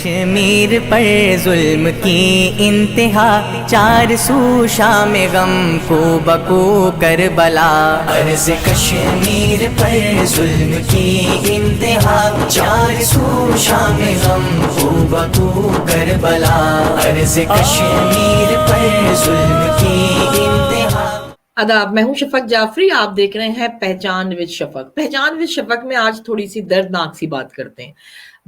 कश्मीर पर जुल्म की इंतहा, चार सू शाम गम को बको करबला। अर्ज़ कश्मीर पर जुल्म की इंतहा, चार सू शाम गम को बको करबला। अर्ज़ कश्मीर पर जुल्म की इंतहा। आदाब, मैं हूं शफक जाफरी। आप देख रहे हैं पहचान विद शफक। पहचान विद शफक में आज थोड़ी सी दर्दनाक सी बात करते हैं।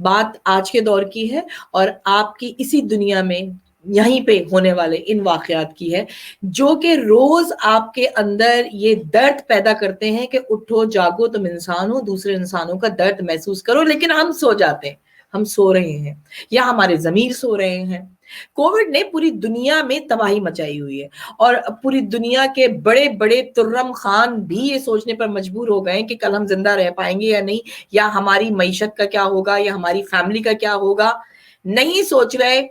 बात आज के दौर की है और आपकी इसी दुनिया में यहीं पे होने वाले इन वाकयात की है, जो कि रोज आपके अंदर ये दर्द पैदा करते हैं कि उठो जागो, तुम इंसान हो, दूसरे इंसानों का दर्द महसूस करो। लेकिन हम सो जाते हैं, हम सो रहे हैं या हमारे ज़मीर सो रहे हैं। कोविड ने पूरी दुनिया में तबाही मचाई हुई है और पूरी दुनिया के बड़े बड़े तुर्रम खान भी ये सोचने पर मजबूर हो गए कि कल हम जिंदा रह पाएंगे या नहीं, या हमारी मईशत का क्या होगा, या हमारी फैमिली का क्या होगा। नहीं सोच रहे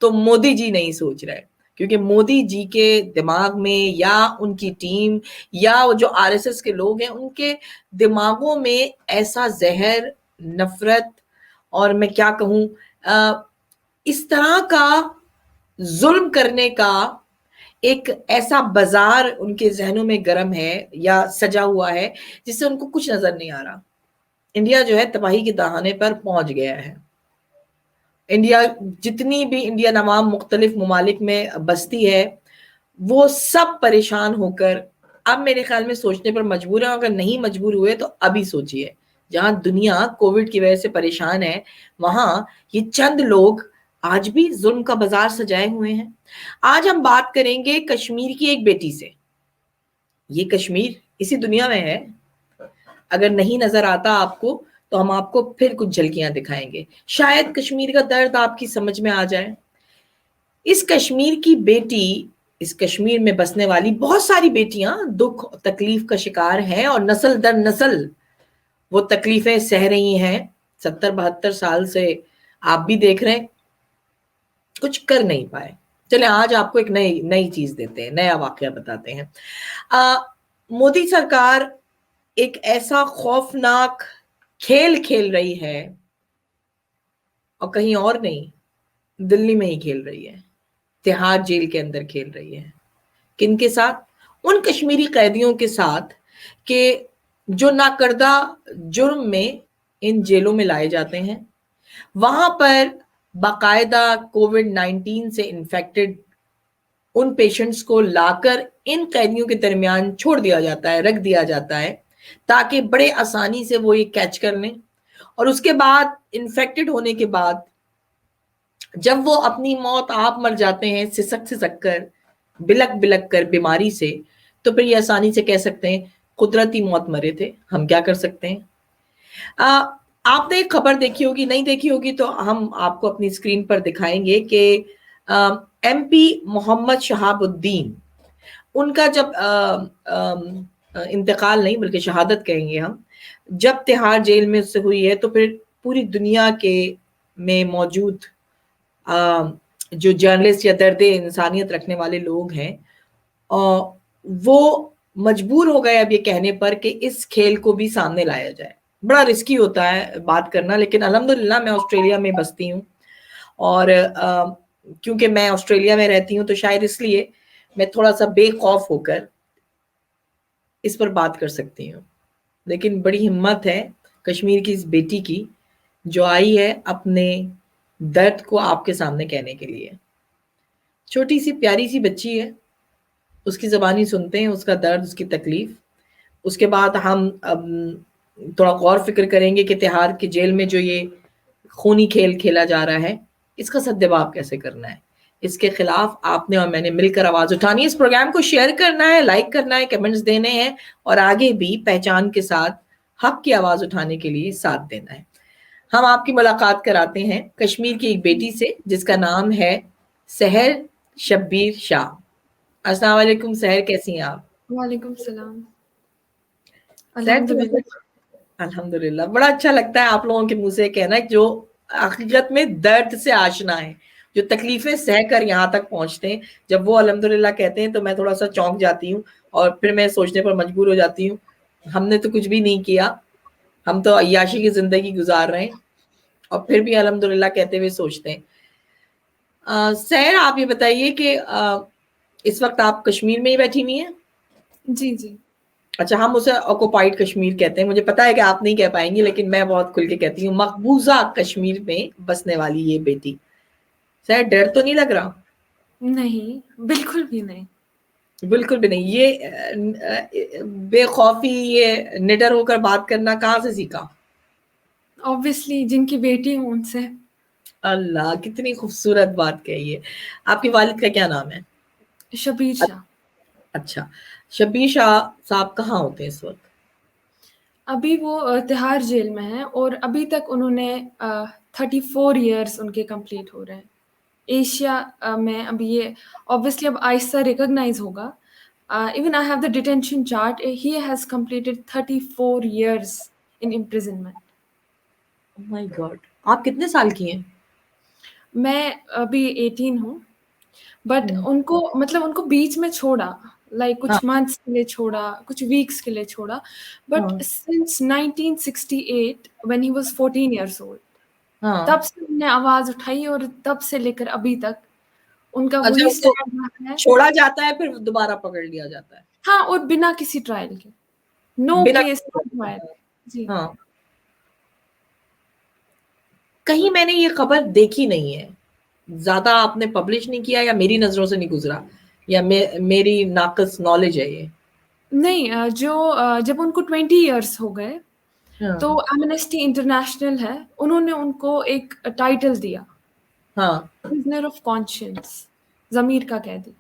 तो मोदी जी नहीं सोच रहे, क्योंकि मोदी जी के दिमाग में या उनकी टीम या वो जो आरएसएस के लोग हैं उनके दिमागों में ऐसा जहर, नफरत और मैं क्या कहूँ, इस तरह का जुल्म करने का एक ऐसा बाजार उनके जहनों में गर्म है या सजा हुआ है जिससे उनको कुछ नजर नहीं आ रहा। इंडिया जो है तबाही के दहाने पर पहुंच गया है। इंडिया, जितनी भी इंडिया तमाम मुख्तलिफ ममालिक में बसती है, वो सब परेशान होकर अब मेरे ख्याल में सोचने पर मजबूर है। अगर नहीं मजबूर हुए तो अभी सोचिए, जहां दुनिया कोविड की वजह से परेशान है, वहां ये चंद लोग आज भी जुल्म का बाजार सजाए हुए हैं। आज हम बात करेंगे कश्मीर की एक बेटी से। ये कश्मीर इसी दुनिया में है। अगर नहीं नजर आता आपको तो हम आपको फिर कुछ झलकियां दिखाएंगे, शायद कश्मीर का दर्द आपकी समझ में आ जाए। इस कश्मीर की बेटी, इस कश्मीर में बसने वाली बहुत सारी बेटियां दुख तकलीफ का शिकार हैं और नस्ल दर नस्ल वो तकलीफें सह रही हैं। 70-72 साल से आप भी देख रहे हैं, कुछ कर नहीं पाए। चले आज आपको एक नई नई चीज देते हैं, नया वाकया बताते हैं। मोदी सरकार एक ऐसा खौफनाक खेल खेल रही है, और कहीं और नहीं, दिल्ली में ही खेल रही है, तिहाड़ जेल के अंदर खेल रही है। किनके साथ? उन कश्मीरी कैदियों के साथ कि जो नाकर्दा जुर्म में इन जेलों में लाए जाते हैं। वहां पर बाकायदा कोविड-19 से इन्फेक्टेड उन पेशेंट्स को लाकर इन कैदियों के दरमियान छोड़ दिया जाता है, रख दिया जाता है, ताकि बड़े आसानी से वो ये कैच कर लें। और उसके बाद इन्फेक्टेड होने के बाद जब वो अपनी मौत आप मर जाते हैं सिसक सिसक कर, बिलक बिलक कर बीमारी से, तो फिर ये आसानी से कह सकते हैं कुदरती मौत मरे थे, हम क्या कर सकते हैं। आपने एक खबर देखी होगी, नहीं देखी होगी तो हम आपको अपनी स्क्रीन पर दिखाएंगे कि एमपी मोहम्मद शहाबुद्दीन, उनका जब इंतकाल नहीं बल्कि शहादत कहेंगे हम, जब तिहाड़ जेल में उससे हुई है, तो फिर पूरी दुनिया के में मौजूद जो जर्नलिस्ट या दर्द इंसानियत रखने वाले लोग हैं, वो मजबूर हो गए अब ये कहने पर कि इस खेल को भी सामने लाया जाए। बड़ा रिस्की होता है बात करना, लेकिन अल्हम्दुलिल्लाह मैं ऑस्ट्रेलिया में बसती हूँ और क्योंकि मैं ऑस्ट्रेलिया में रहती हूँ तो शायद इसलिए मैं थोड़ा सा बेखौफ होकर इस पर बात कर सकती हूँ। लेकिन बड़ी हिम्मत है कश्मीर की इस बेटी की, जो आई है अपने दर्द को आपके सामने कहने के लिए। छोटी सी प्यारी सी बच्ची है, उसकी ज़बानी सुनते हैं, उसका दर्द, उसकी तकलीफ। उसके बाद हम थोड़ा गौर फिक्र करेंगे कि तिहाड़ की जेल में जो ये खूनी खेल खेला जा रहा है, इसका सद्देबाब कैसे करना है। इसके खिलाफ आपने और मैंने मिलकर आवाज उठानी है। इस प्रोग्राम को शेयर करना है, लाइक करना है, कमेंट्स देने हैं और आगे भी पहचान के साथ हक की आवाज उठाने के लिए साथ देना है। हम आपकी मुलाकात कराते हैं कश्मीर की एक बेटी से जिसका नाम है सहर शब्बीर शाह। अस्सलाम वालेकुम सहर, कैसी हैं आप? वालेकुम सलाम। अल्हम्दुलिल्लाह। बड़ा अच्छा लगता है आप लोगों के मुंह से कहना जो हकीकत में दर्द से आशना है, जो तकलीफें सह कर यहाँ तक पहुंचते हैं। जब वो अल्हम्दुलिल्लाह कहते हैं तो मैं थोड़ा सा चौंक जाती हूँ और फिर मैं सोचने पर मजबूर हो जाती हूँ, हमने तो कुछ भी नहीं किया, हम तो अय्याशी की जिंदगी गुजार रहे हैं और फिर भी अल्हम्दुलिल्लाह कहते हुए सोचते हैं। सैर, आप ये बताइए कि इस वक्त आप कश्मीर में ही बैठी हुई हैं? जी, जी। अच्छा, हम उसे ऑक्युपाइड कश्मीर कहते हैं। मुझे पता है कि आप नहीं कह पाएंगी, लेकिन मैं बहुत खुल के कहती हूँ, मकबूजा कश्मीर में बसने वाली ये बेटी। सैर, डर तो नहीं लग रहा? नहीं, बिल्कुल भी नहीं। बिल्कुल भी नहीं। ये बेखौफी, ये निडर होकर बात करना कहाँ से सीखा? ऑब्वियसली जिनकी बेटी हूँ उनसे। अल्लाह, कितनी खूबसूरत बात कही है। आपके वालिद का क्या नाम है? शबीर शाह। अच्छा, शबीर शाह साहब कहाँ होते हैं इस वक्त? अभी वो तिहाड़ जेल में हैं और अभी तक उन्होंने 34 ईयर्स उनके कंप्लीट हो रहे हैं। एशिया में अभी ये ऑब्वियसली अब आहिस्ता रिकॉग्नाइज होगा। Even I have the detention chart, he has completed 34 years in imprisonment. Oh my God, आप कितने साल की हैं? मैं अभी 18 हूँ, बट उनको मतलब उनको बीच में छोड़ा, लाइक हाँ, कुछ मंथ्स के लिए छोड़ा, कुछ वीक्स के लिए छोड़ा, बट हाँ, since 1968 when he was 14 years old, हाँ। तब से उन्होंने आवाज उठाई और तब से लेकर अभी तक उनका अच्छा, वही उनको स्टैंड रहा है। छोड़ा जाता है फिर दोबारा पकड़ लिया जाता है? हाँ, और बिना किसी ट्रायल के, नो बिना केस नो किसी ट्रायल। जी। हाँ, कहीं मैंने ये खबर देखी नहीं है। ज्यादा आपने पब्लिश नहीं किया, या मेरी नजरों से नहीं गुजरा, या मेरी नाकस नॉलेज है ये? नहीं, जब उनको 20 इयर्स हो गए हाँ, तो एमनेस्टी इंटरनेशनल है, उन्होंने उनको एक टाइटल दिया, हाँ। प्रिजनर ऑफ कॉन्शियंस, ज़मीर का कैदी।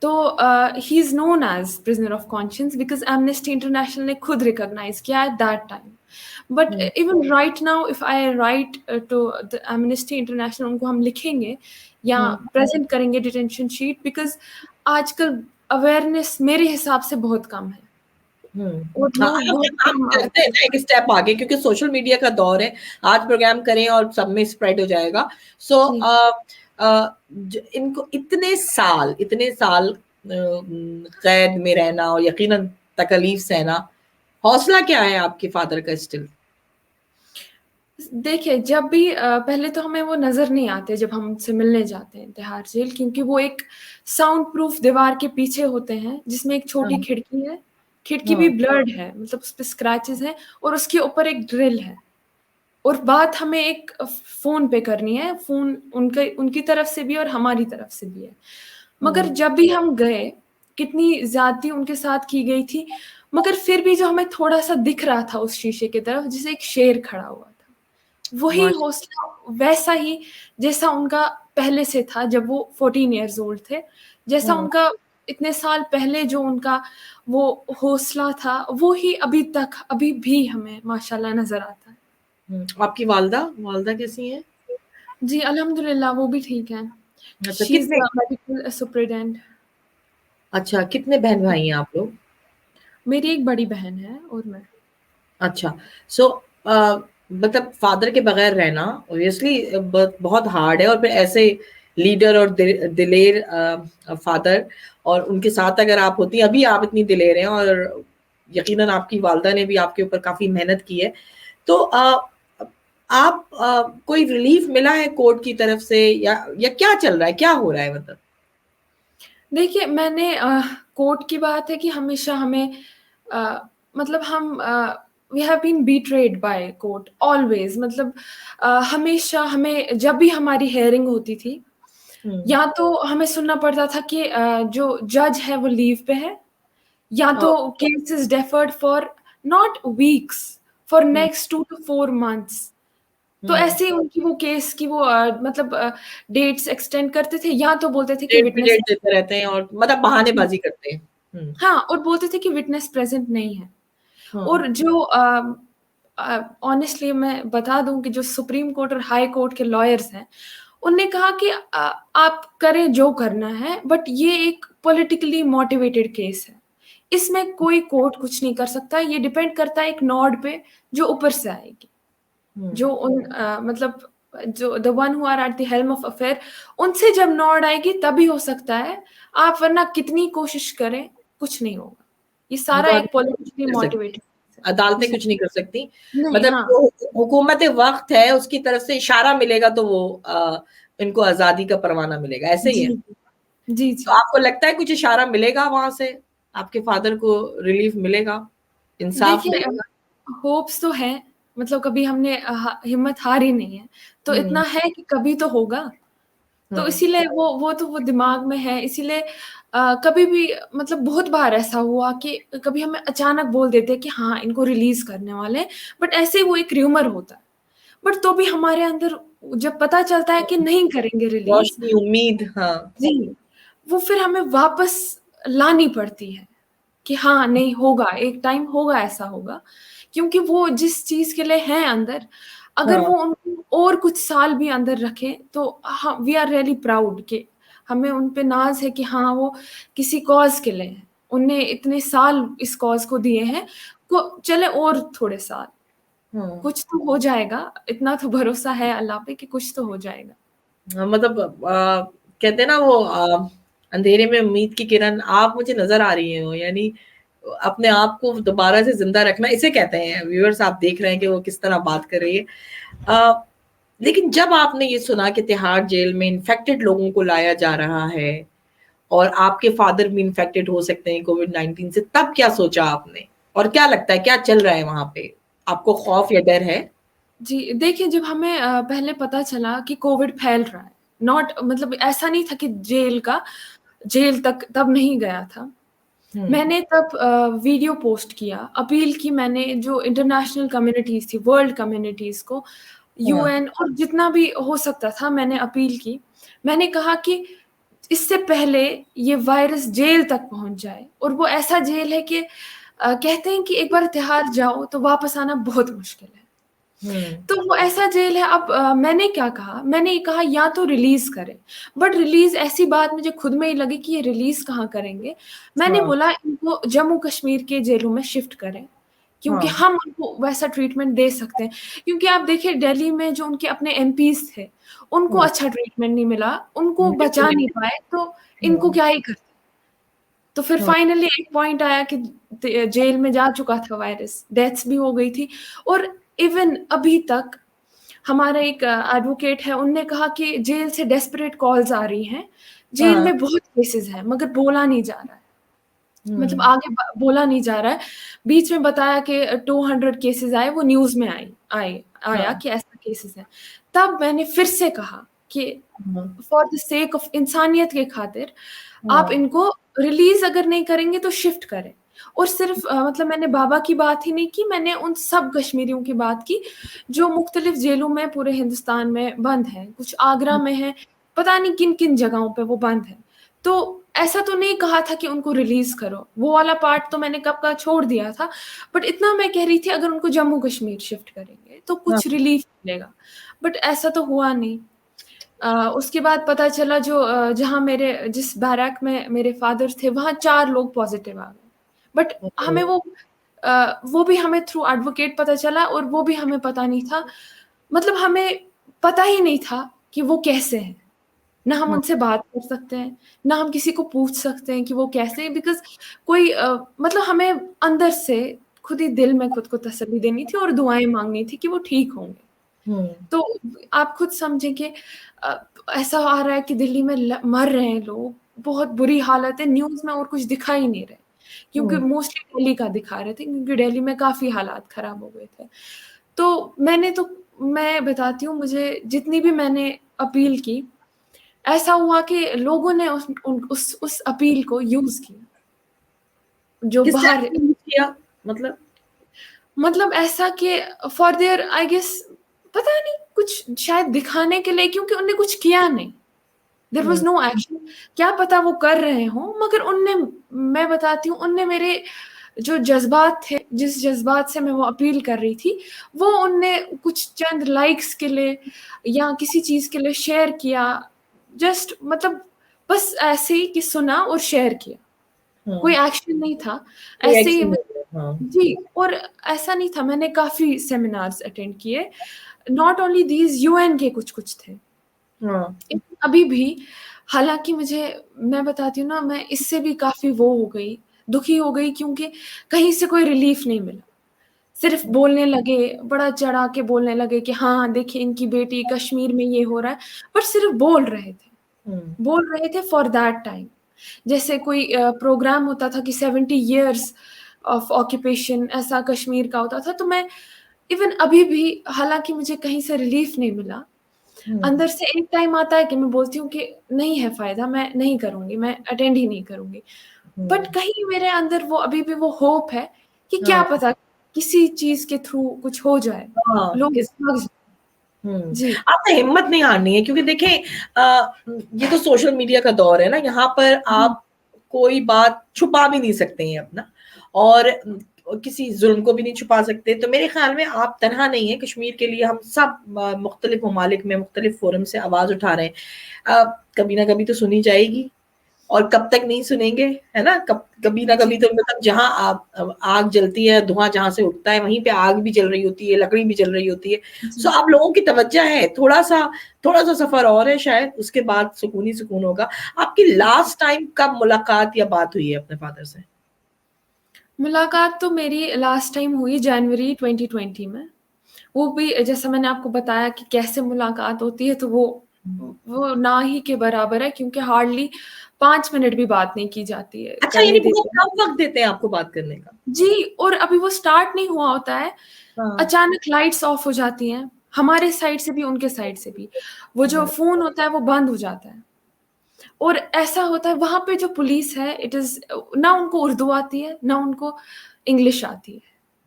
तो he is known as prisoner of conscience because Amnesty International ने खुद रिकॉग्नाइज किया at that time. But even right now if I write to the Amnesty International, उनको हम लिखेंगे या प्रेजेंट करेंगे डिटेंशन शीट, बिकॉज आजकल अवेयरनेस मेरे हिसाब से बहुत कम है और हाँ, लोग हम बहुत हम कम करते हैं ना एक स्टेप आगे, क्योंकि सोशल मीडिया का दौर है। आज प्रोग्राम करें और सब में स्प्रेड हो जाएगा। सो जी। इनको इतने साल कैद में रहना और यकीनन तकलीफ सहना, हौसला क्या है आपके फादर का स्टिल? देखिए, जब भी पहले तो हमें वो नज़र नहीं आते जब हम उनसे मिलने जाते हैं तिहाड़ जेल, क्योंकि वो एक साउंड प्रूफ दीवार के पीछे होते हैं जिसमें एक छोटी खिड़की है। खिड़की भी ब्लर्ड है, मतलब उस पे स्क्रैचेस हैं और उसके ऊपर एक ड्रिल है। और बात हमें एक फ़ोन पे करनी है, फ़ोन उनकी तरफ से भी और हमारी तरफ से भी है। मगर जब भी हम गए, कितनी ज़्यादती उनके साथ की गई थी, मगर फिर भी जो हमें थोड़ा-सा दिख रहा था उस शीशे की तरफ, जैसे एक शेर खड़ा हुआ था। वही हौसला वैसा ही जैसा उनका पहले से था जब वो 14 इयर्स ओल्ड थे, जैसा उनका इतने साल पहले जो उनका वो हौसला था, वो ही अभी भी हमें माशाल्लाह नज़र आता है। आपकी वालदा वालदा कैसी हैं? जी, अल्हम्दुलिल्लाह वो भी ठीक हैं। अच्छा, शी इज़ कितने अ मेडिकल सुपरिटेंडेंट। अच्छा, कितने बहन भाई हैं आप लोग? मेरी एक बड़ी बहन है और मैं। अच्छा, सो मतलब फादर के बगैर रहना ऑब्वियसली बहुत हार्ड है, और फिर ऐसे लीडर और दिलेर फादर, और उनके साथ अगर आप होती, अभी आप इतनी दिलेर हैं, और यकीनन आपकी वालदा ने भी आपके ऊपर काफी मेहनत की है, तो आप कोई रिलीफ मिला है कोर्ट की तरफ से, या क्या चल रहा है, क्या हो रहा है मतलब? देखिए, मैंने कोर्ट की बात है कि हमेशा हमें मतलब हम we have been betrayed by court always, मतलब हमेशा हमें जब भी हमारी हेयरिंग होती थी, या तो हमें सुनना पड़ता था कि जो जज है वो लीव पे है, या तो case is deferred for not weeks, for next 2 to 4 months। तो ऐसे ही उनकी वो केस की वो मतलब डेट्स एक्सटेंड करते थे, या तो बोलते थे कि डेट पे विटनेस, डेट देते रहते हैं, और मतलब बहानेबाजी करते हैं। हाँ, और बोलते थे कि विटनेस प्रेजेंट नहीं है। हाँ, और जो ऑनेस्टली मैं बता दूं कि जो सुप्रीम कोर्ट और हाई कोर्ट के लॉयर्स हैं, उनने कहा कि आप करें जो करना है, बट ये एक पॉलिटिकली मोटिवेटेड केस है, इसमें कोई कोर्ट कुछ नहीं कर सकता, ये डिपेंड करता है एक नॉड पे जो ऊपर से आएगी, जो मतलब जो the one who are at the helm of affair, उनसे जब नॉड आएगी तभी हो सकता है, आप वरना कितनी कोशिश करें कुछ नहीं होगा। ये सारा तो एक पॉलिटिकली कर सकते हैं। मोटिवेटेड। अदालतें जी। कुछ नहीं कर सकती। नहीं, मतलब हाँ। जो हुकूमत वक्त है उसकी तरफ से इशारा मिलेगा तो वो इनको आजादी का परवाना मिलेगा, ऐसे ही है। जी, जी, तो जी। आपको लगता है कुछ इशारा मिलेगा वहां से, आपके फादर को रिलीफ मिलेगा, इंसाफ देखिए मिलेगा? होप्स तो है, मतलब कभी हमने हिम्मत हारी नहीं है, तो इतना हम्म। है कि कभी तो होगा। तो हम्म। इसीलिए वो दिमाग में है, इसीलिए कभी भी मतलब बहुत बार ऐसा हुआ कि कभी हमें अचानक बोल देते हैं कि हाँ, इनको रिलीज़ करने वाले हैं, बट ऐसे ही वो एक र्यूमर होता है। बट तो भी हमारे अंदर जब पता चलता है कि नहीं करेंगे रिलीज़, रोशनी, उम्मीद, हाँ। जी, वो फिर हमें वापस लानी पड़ती है कि हाँ, नहीं होगा, एक टाइम होगा, ऐसा होगा। क्योंकि वो जिस चीज़ के लिए हैं अंदर, अगर हाँ। वो उनको और कुछ साल भी अंदर रखें, तो वी आर रियली प्राउड कि हमें उन पे नाज़ है कि हाँ, वो किसी कॉज़ के लिए हैं। उनने इतने साल इस कॉज़ को दिए हैं, को चले और थोड़े साल, हम्म। कुछ तो हो जाएगा, इतना तो भरोसा है अल्लाह पे कि कुछ तो हो जाएगा। मतलब कहते हैं ना वो अंधेरे में उम्मीद की किरण, आप मुझे नजर आ रही हो, यानी अपने आप को दोबारा से जिंदा रखना इसे कहते हैं। व्यूअर्स आप देख रहे हैं कि वो किस तरह बात कर रही है। लेकिन जब आपने ये सुना कि तिहाड़ जेल में इन्फेक्टेड लोगों को लाया जा रहा है और आपके फादर भी इन्फेक्टेड हो सकते हैं कोविड-19 से, तब क्या सोचा आपने और क्या लगता है क्या चल रहा है वहां पे? आपको खौफ या डर है? जी, देखिए जब हमें पहले पता चला कि कोविड फैल रहा है, नॉट मतलब ऐसा नहीं था कि जेल तक तब नहीं गया था। हम्म। मैंने तब वीडियो पोस्ट किया, अपील की मैंने जो इंटरनेशनल कम्युनिटीज़ थी, वर्ल्ड कम्युनिटीज़ को, हाँ। यूएन और जितना भी हो सकता था मैंने अपील की। मैंने कहा कि इससे पहले ये वायरस जेल तक पहुँच जाए, और वो ऐसा जेल है कि कहते हैं कि एक बार तिहाड़ जाओ तो वापस आना बहुत मुश्किल है। हम्म। तो वो ऐसा जेल है। अब मैंने क्या कहा? मैंने ये कहा या तो रिलीज़ करें, बट रिलीज़ ऐसी बात मुझे खुद में ही लगी कि ये रिलीज़ कहाँ करेंगे? मैंने हाँ। बोला इनको जम्मू कश्मीर के जेलों में शिफ्ट करें, क्योंकि हाँ। हम उनको वैसा ट्रीटमेंट दे सकते हैं। क्योंकि आप देखिए दिल्ली में जो उनके अपने एमपीज़ थे, उनको हाँ। अच्छा ट्रीटमेंट नहीं मिला, उनको बिल्कुल बचा नहीं। नहीं पाए, तो इनको हाँ। क्या ही करते। तो फिर हाँ। फाइनली एक पॉइंट आया कि जेल में जा चुका था वायरस, डेथ्स भी हो गई थी, और इवन अभी तक हमारा एक एडवोकेट है, उनने कहा कि जेल से डेस्परेट कॉल्स आ रही हैं, जेल हाँ। में बहुत केसेज़ हैं मगर बोला नहीं जा रहा है। मतलब हम्म। आगे ब बोला नहीं जा रहा है। बीच में बताया कि 200 केसेज़ आए, वो न्यूज़ में आया हाँ। कि ऐसा केसेज़ हैं। तब मैंने फिर से कहा कि हाँ। फॉर द सेक ऑफ इंसानियत के खातिर आप हाँ। इनको रिलीज़ अगर नहीं करेंगे तो शिफ्ट करें। और सिर्फ़ मतलब मैंने बाबा की बात ही नहीं की, मैंने उन सब कश्मीरियों की बात की, जो मुख्तलिफ़ जेलों में पूरे हिंदुस्तान में बंद हैं। कुछ आगरा में हैं, पता नहीं किन-किन जगहों पे वो बंद हैं। तो ऐसा तो नहीं कहा था कि उनको रिलीज़ करो, वो वाला पार्ट तो मैंने कब का छोड़ दिया था। बट इतना मैं कह रही थी अगर उनको जम्मू कश्मीर शिफ्ट करेंगे, तो हाँ। कुछ रिलीफ़ मिलेगा। बट ऐसा तो हुआ नहीं। उसके बाद पता चला जहाँ मेरे जिस बैरक में मेरे फादर थे, वहाँ 4 लोग पॉज़िटिव आ गए। बट हमें वो भी हमें थ्रू एडवोकेट पता चला, और वो भी हमें पता नहीं था। मतलब हमें पता ही नहीं था कि वो कैसे हैं। ना हम हाँ। उनसे बात कर सकते हैं, ना हम किसी को पूछ सकते हैं कि वो कैसे हैं, बिकॉज़ कोई मतलब हमें अंदर से खुद ही दिल में खुद को तसल्ली देनी थी और दुआएँ माँगनी थी कि वो ठीक होंगे। हम्म। तो आप खुद समझें कि अ, ऐसा आ रहा है कि दिल्ली में मर रहे हैं लोग, बहुत बुरी हालत है, न्यूज़ में और कुछ दिखा ही नहीं रहे, क्योंकि हम्म। मोस्टली दिल्ली का दिखा रहे थे, क्योंकि दिल्ली में काफ़ी हालात ख़राब हो गए थे। तो मैं बताती हूँ, मुझे जितनी भी मैंने अपील की, ऐसा हुआ कि लोगों ने उस अपील को यूज़ किया, जो किससे बाहर आपने यूज़ किया? मतलब मतलब ऐसा कि फॉर देयर आई गेस, पता नहीं कुछ शायद दिखाने के लिए, क्योंकि उन्होंने कुछ किया नहीं। There was hmm. No action. क्या पता वो कर रहे हों, मगर मैं बताती हूँ, उनने मेरे जो जज़्बात थे, जिस जज़्बात से मैं वो अपील कर रही थी, वो उनने कुछ चंद लाइक्स के लिए या किसी चीज़ के लिए शेयर किया। जस्ट मतलब बस ऐसे ही कि सुना और शेयर किया। कोई हम्म। एक्शन नहीं था। कोई ऐसे ही एक्शन मैं, नहीं लिया, हाँ। जी, और ऐसा नहीं था, मैंने काफ़ी सेमिनार्स अटेंड किए। नॉट ओनली दीज़, यूएन के कुछ-कुछ थे। हाँ। अभी भी, हालाँकि मैं बताती हूँ ना, मैं इससे भी काफ़ी वो हो गई, दुखी हो गई, क्योंकि कहीं से कोई रिलीफ़ नहीं मिला। सिर्फ बोलने लगे, बड़ा चढ़ा के बोलने लगे कि हाँ देखिए इनकी बेटी कश्मीर में ये हो रहा है, पर सिर्फ बोल रहे थे फॉर दैट टाइम। जैसे कोई प्रोग्राम होता था कि 70 इयर्स ऑफ ऑक्यूपेशन ऐसा कश्मीर का होता था, तो मैं इवन अभी भी, हालांकि मुझे कहीं से रिलीफ नहीं मिला, अंदर से एक टाइम आता है कि मैं बोलती हूँ कि नहीं है फायदा, मैं नहीं करूंगी, मैं अटेंड ही नहीं करूंगी। बट कहीं मेरे अंदर वो अभी भी वो होप है कि क्या पता किसी चीज के थ्रू कुछ हो जाए, लोग भाग जाएं। जी आपने हिम्मत नहीं हारनी है, क्योंकि देखें ये तो सोशल मीडिया का दौर है ना, यहाँ पर आप कोई बात छुपा भी नहीं सकते हैं अपना, और किसी जुल्म को भी नहीं छुपा सकते। तो मेरे ख्याल में आप तनहा नहीं है, कश्मीर के लिए हम सब मुख्तलिफ ममालिक में मुख्तलिफ फोरम से आवाज उठा रहे हैं। कभी ना कभी तो सुनी जाएगी, और कब तक नहीं सुनेंगे, है ना। कभी ना कभी तो मतलब जहां आग जलती है, धुआं जहां से उठता है, वहीं पे आग भी जल रही होती है, लकड़ी भी जल रही होती है। सो आप लोगों की तवज्जो है, थोड़ा सा सफर और है, शायद उसके बाद सुकून ही सुकून होगा। आपकी लास्ट टाइम कब मुलाकात या बात हुई है अपने फादर से? मुलाकात तो मेरी लास्ट टाइम हुई जनवरी 2020 में। वो भी जैसा मैंने आपको बताया कि कैसे मुलाकात होती है, तो वो ना ही के बराबर है, क्योंकि हार्डली 5 मिनट भी बात नहीं की जाती है, अच्छा, करने यानी देते बहुत हैं। कम वक्त देते हैं आपको बात करने का? जी, और अभी वो स्टार्ट नहीं हुआ होता है, अचानक लाइट्स ऑफ हो जाती हैं, हमारे साइड से भी उनके साइड से भी। वो जो फोन होता है वो बंद हो जाता है, और ऐसा होता है वहां पे जो पुलिस है, इट इज ना उनको उर्दू आती है ना उनको इंग्लिश आती है,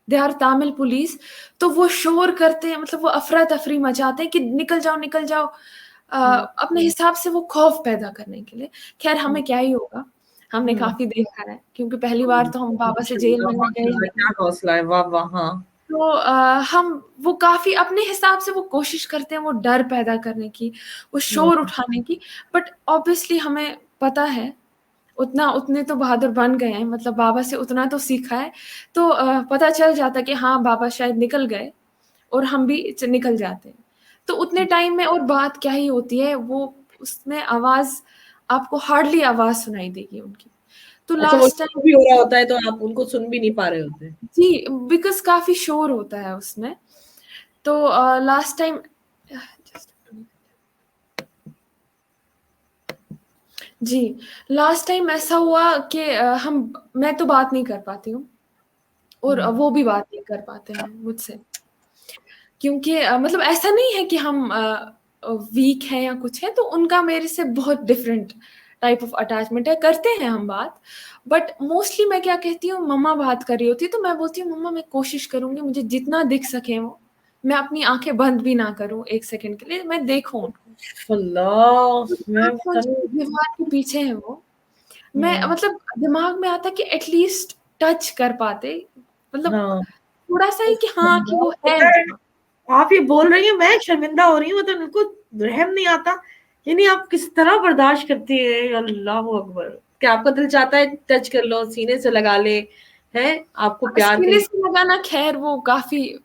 दे आर तमिल पुलिस। तो वो शोर करते हैं, मतलब वो अफरा तफरी मचाते हैं कि निकल जाओ निकल जाओ, अपने हिसाब से वो खौफ पैदा करने के लिए। खैर हमें क्या ही होगा, हमने काफी देखा है, क्योंकि पहली बार तो हम बाबा से जेल में गए ही नहीं। क्या हौसला है, वाह वाह। हाँ, तो हम वो काफी अपने हिसाब से वो कोशिश करते हैं वो डर पैदा करने की, वो शोर उठाने की। बट ऑब्वियसली हमें पता है, उतने तो बहादुर बन गए हैं, मतलब बाबा से उतना तो सीखा है, तो पता चल जाता कि हाँ बाबा शायद निकल गए, और हम भी निकल जाते हैं। तो उतने टाइम में और बात क्या ही होती है, वो उसमें आवाज आपको हार्डली आवाज सुनाई देगी उनकी। तो अच्छा, वो लास्ट टाइम भी हो रहा होता है तो आप उनको सुन भी नहीं पा रहे होते? जी, बिकॉज काफी शोर होता है उसमें। तो लास्ट टाइम जी, लास्ट टाइम ऐसा हुआ कि मैं तो बात नहीं कर पाती हूँ, और वो भी बात नहीं कर पाते हैं मुझसे, क्योंकि मतलब ऐसा नहीं है कि हम वीक हैं या कुछ है, तो उनका मेरे से बहुत डिफरेंट टाइप ऑफ अटैचमेंट है, करते हैं हम बात। बट मोस्टली मैं क्या कहती हूँ, मम्मा बात कर रही होती है तो मैं बोलती हूँ मम्मा मैं कोशिश करूंगी मुझे जितना दिख सके वो, मैं अपनी आंखें बंद भी ना करूं एक सेकंड के लिए, मैं देखूं उनको। अल्लाह, मैं दीवार के पीछे है वो, मैं मतलब दिमाग में आता कि एटलीस्ट टच कर पाते, मतलब हाँ, थोड़ा सा ही कि हाँ कि वो है। आप ये बोल रही हैं, मैं शर्मिंदा हो रही हूँ, मतलब उनको रहम नहीं आता। यानी आप किस तरह बर्दाश्त करती है, अल्लाह अकबर। क्या आपका दिल चाहता है टच कर लो, सीने से लगा ले, है आपको प्यार सीने के? से लगाना खैर वो काफी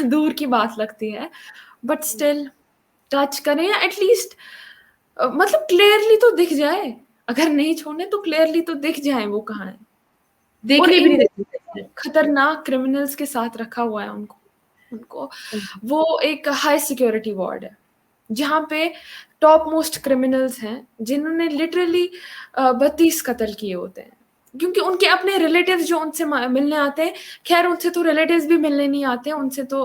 दूर की बात लगती है, बट स्टिल टच करें या एटलीस्ट मतलब क्लियरली तो दिख जाए, अगर नहीं छोड़ने तो क्लियरली तो दिख जाए वो कहाँ है। और देखने भी नहीं इन देते? खतरनाक क्रिमिनल्स के साथ रखा हुआ है उनको वो एक हाई सिक्योरिटी वार्ड है जहाँ पे टॉप मोस्ट क्रिमिनल्स हैं, जिन्होंने लिटरली 32 कत्ल किए होते हैं, क्योंकि उनके अपने रिलेटिव्स जो उनसे मिलने आते हैं, खैर उनसे तो रिलेटिव्स भी मिलने नहीं आते हैं, उनसे तो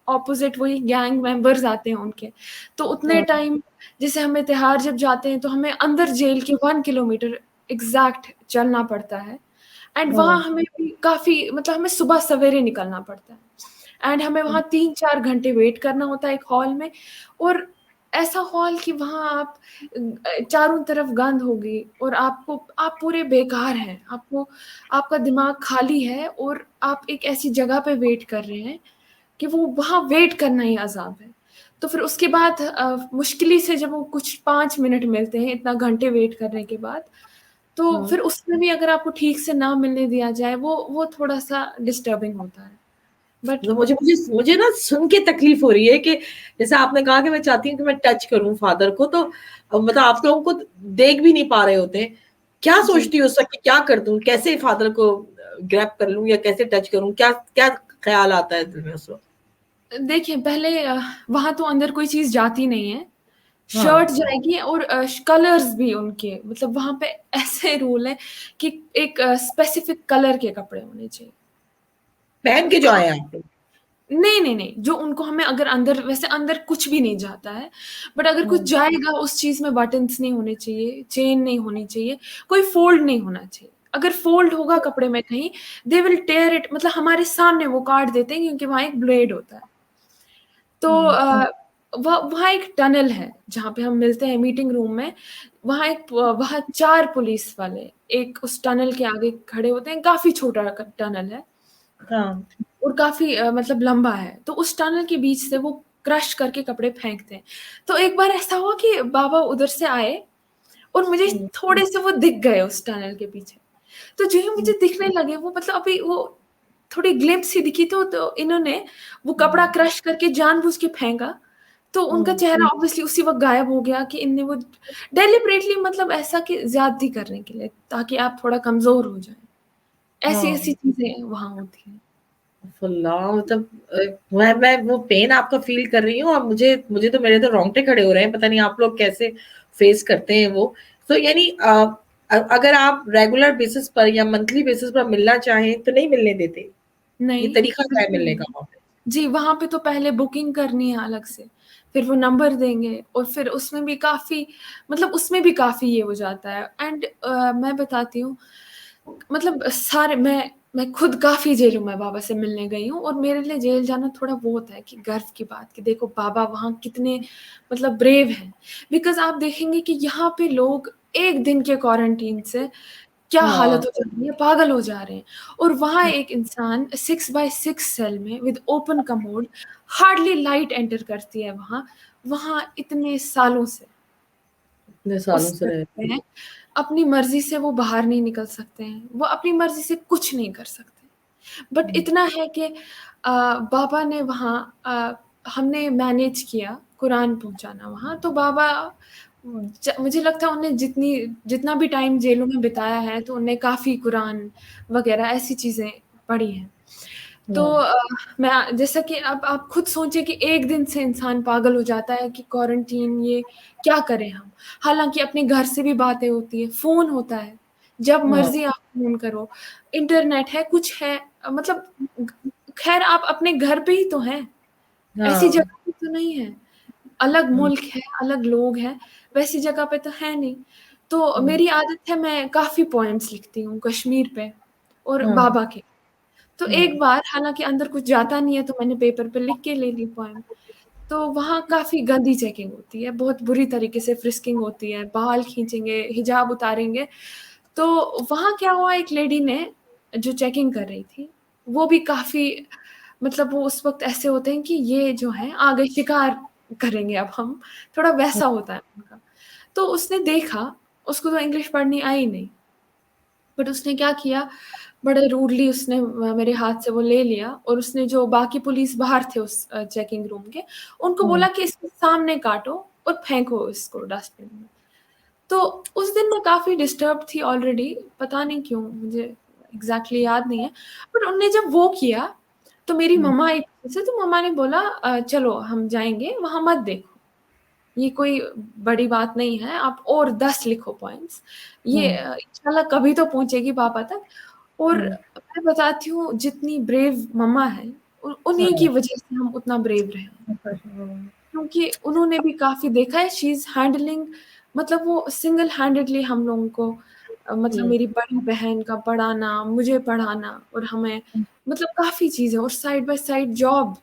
ऑपोजिट वही गैंग मेंबर्स आते हैं उनके। तो उतने टाइम जैसे हमें तिहाड़ जब जाते हैं तो हमें अंदर जेल के 1 किलोमीटर एग्जैक्ट चलना पड़ता है, एंड वहाँ हमें भी काफी मतलब हमें सुबह सवेरे निकलना पड़ता है, एंड हमें वहाँ 3-4 घंटे वेट करना होता है एक हॉल में। और ऐसा हॉल कि वहाँ आप चारों तरफ गंद होगी और आप पूरे बेकार हैं, आपका दिमाग खाली है, और आप एक ऐसी जगह पे वेट कर रहे हैं कि वो वहाँ वेट करना ही अजाब है। तो फिर उसके बाद मुश्किल से जब वो कुछ 5 मिनट मिलते हैं इतना घंटे वेट करने के बाद, तो फिर उसमें भी अगर आपको ठीक से ना मिलने दिया जाए, वो थोड़ा सा डिस्टर्बिंग होता है। बट तो मुझे ना सुन के तकलीफ हो रही है कि जैसे आपने कहा कि मैं चाहती हूँ कि मैं टच करूं फादर को, तो मतलब आप लोगों को देख भी नहीं पा रहे होते हैं। क्या सोचती हो उस वक्त कि क्या कर दूं, कैसे फादर को ग्रैब कर लूं या कैसे टच करूं, क्या क्या ख्याल आता है दिल में उस वक्त? देखिए पहले वहां तो अंदर कोई चीज जाती नहीं है, हाँ, शर्ट जाएगी और कलर्स भी उनके, मतलब वहां पे ऐसे रूल है कि एक स्पेसिफिक कलर के कपड़े होने चाहिए। पहन के जो हाँ, आए हैं आप लोग? नहीं नहीं नहीं, जो उनको हमें अगर अंदर, वैसे अंदर कुछ भी नहीं जाता है, बट अगर कुछ हम्म, जाएगा उस चीज में बटन्स नहीं होने चाहिए, चेन नहीं होनी चाहिए, कोई फोल्ड नहीं होना चाहिए। अगर फोल्ड होगा कपड़े में कहीं, दे विल टेयर इट, मतलब हमारे सामने वो काट देते हैं क्योंकि वहां एक ब्लेड होता है। तो हम्म, वहाँ एक टनल है जहाँ पे हम मिलते हैं मीटिंग रूम में। वहाँ 4 पुलिस वाले एक उस टनल के आगे खड़े होते हैं, काफी छोटा टनल है हाँ, और काफी मतलब लंबा है। तो उस टनल के बीच से वो क्रश करके कपड़े फेंकते हैं। तो एक बार ऐसा हुआ कि बाबा उधर से आए और मुझे हम्म, थोड़े से वो दिख गए उस टनल के पीछे। तो जो ही मुझे हम्म, दिखने लगे वो, मतलब अभी वो थोड़ी ग्लिम्प्स ही दिखी, तो इन्होंने वो कपड़ा क्रश करके जानबूझ के फेंका। तो उनका हम्म, चेहरा ऑब्वियसली उसी वक्त गायब हो गया कि इनने वो डेलिबरेटली, मतलब ऐसा कि ज्यादती करने के लिए, ताकि आप थोड़ा कमजोर हो जाए। ऐसी ऐसी हाँ। चीजें वहां होती हैं। अल्लाह, मतलब मैं वो पेन आपका फील कर रही हूँ, और मुझे तो मेरे तो रोंगटे खड़े हो रहे हैं, पता नहीं आप लोग कैसे फेस करते हैं वो। तो यानी अगर आप रेगुलर बेसिस पर या मंथली बेसिस पर मिलना चाहें तो नहीं मिलने देते? ये नहीं, तरीका क्या है बिल्कुल मिलने का नहीं। वहाँ पे? जी, वहां पे तो पहले बुकिंग करनी है अलग से, फिर वो नंबर देंगे और फिर उसमें भी काफी, मतलब उसमें भी काफी ये हो जाता है। एंड मैं बताती हूँ, मतलब सारे, मैं खुद काफी जेलों में बाबा से मिलने गई हूँ, और मेरे लिए जेल जाना थोड़ा वो होता है कि गर्व की बात, कि देखो बाबा वहाँ कितने मतलब ब्रेव हैं। बिकॉज आप देखेंगे कि यहाँ पे लोग एक दिन के क्वारंटीन से क्या हाँ, हालत हो जाती है, पागल हो जा रहे हैं। और वहां एक इंसान 6x6 सेल में with open commode, hardly light enter करती है वहां, वहां इतने सालों से इतने उस सालों से रहे। रहते हैं। अपनी मर्जी से वो बाहर नहीं निकल सकते हैं, वो अपनी मर्जी से कुछ नहीं कर सकते। बट इतना है कि बाबा ने वहाँ, हमने मैनेज किया कुरान पहुंचाना वहाँ। तो बाबा, मुझे लगता है उन्हें जितना भी टाइम जेलों में बिताया है, तो उन्हें काफी कुरान वगैरह ऐसी चीजें पढ़ी हैं। तो हाँ, मैं, जैसा कि अब आप खुद सोचिए कि एक दिन से इंसान पागल हो जाता है कि क्वारंटीन, ये क्या करें हम। हालांकि अपने घर से भी बातें होती है, फोन होता है, जब हाँ, मर्जी आप फोन करो, इंटरनेट है, कुछ है, मतलब खैर आप अपने घर पे ही तो हैं, ऐसी हाँ, जगह पे तो नहीं है। अलग हम्म, मुल्क है, अलग लोग हैं, वैसी जगह पे तो है नहीं। तो हम्म, मेरी आदत है, मैं काफी पोएम्स लिखती हूँ कश्मीर पे और हाँ, बाबा के। तो हाँ, एक बार, हालांकि अंदर कुछ जाता नहीं है, तो मैंने पेपर पे लिख के ले ली पोएम। तो वहाँ काफी गंदी चेकिंग होती है, बहुत बुरी तरीके से फ्रिस्किंग होती है, बाल खींचेंगे, हिजाब उतारेंगे। तो वहाँ क्या हुआ, एक लेडी ने, जो चेकिंग कर रही थी, वो भी काफी, मतलब वो उस वक्त ऐसे होते हैं कि ये जो है आगे शिकार करेंगे अब हम, थोड़ा वैसा होता है उनका। तो उसने देखा, उसको तो इंग्लिश पढ़नी आई नहीं, बट उसने क्या किया, बड़े रूडली उसने मेरे हाथ से वो ले लिया, और उसने, जो बाकी पुलिस बाहर थे उस चेकिंग रूम के, उनको हम्म, बोला कि इसके सामने काटो और फेंको इसको डस्टबिन में। तो उस दिन मैं काफी डिस्टर्ब थी ऑलरेडी, पता नहीं क्यों, मुझे एग्जैक्टली याद नहीं है। बट उनने जब वो किया, तो मेरी हम्म, मम्मा एक से, तो मम्मा ने बोला चलो हम जाएंगे वहां, मत देखो, ये कोई बड़ी बात नहीं है, आप और 10 लिखो पॉइंट्स, ये हम्म, इंशाल्लाह कभी तो पहुंचेगी पापा तक। और हम्म, मैं बताती हूँ, जितनी ब्रेव मम्मा है, उन्हीं की हाँ, वजह से हम उतना ब्रेव रहे हैं। हम्म, क्योंकि उन्होंने भी काफी देखा है, शी इज हैंडलिंग, मतलब वो सिंगल हैंडेडली हम लोगों को, मतलब मेरी बड़ी बहन का पढ़ाना, मुझे पढ़ाना, और हमें, मतलब काफी चीजें, और साइड बाय साइड जॉब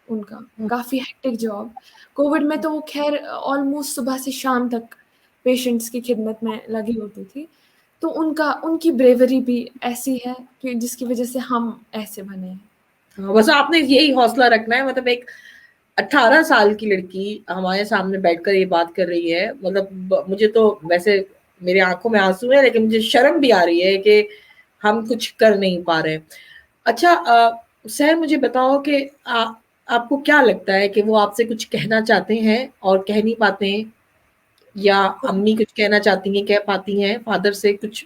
उनका, काफी हेक्टिक जॉब। कोविड में तो वो खैर ऑलमोस्ट सुबह से शाम तक पेशेंट्स की खिदमत में लगी होती थी। तो उनकी ब्रेवरी भी ऐसी है कि जिसकी वजह से हम ऐसे बने हैं। हाँ, बस आपने यही हौसला रखना है। मतलब एक 18 साल की लड़की हमारे सामने बैठकर ये बात कर रही है, मतलब मुझे तो वैसे मेरी आंखों में आंसू है, लेकिन मुझे शर्म भी आ रही है कि हम कुछ कर नहीं पा रहे। अच्छा, सर मुझे बताओ कि आपको क्या लगता है कि वो आपसे कुछ कहना चाहते हैं और कह नहीं पाते हैं, या अम्मी कुछ कहना चाहती हैं, कह पाती हैं, फादर से कुछ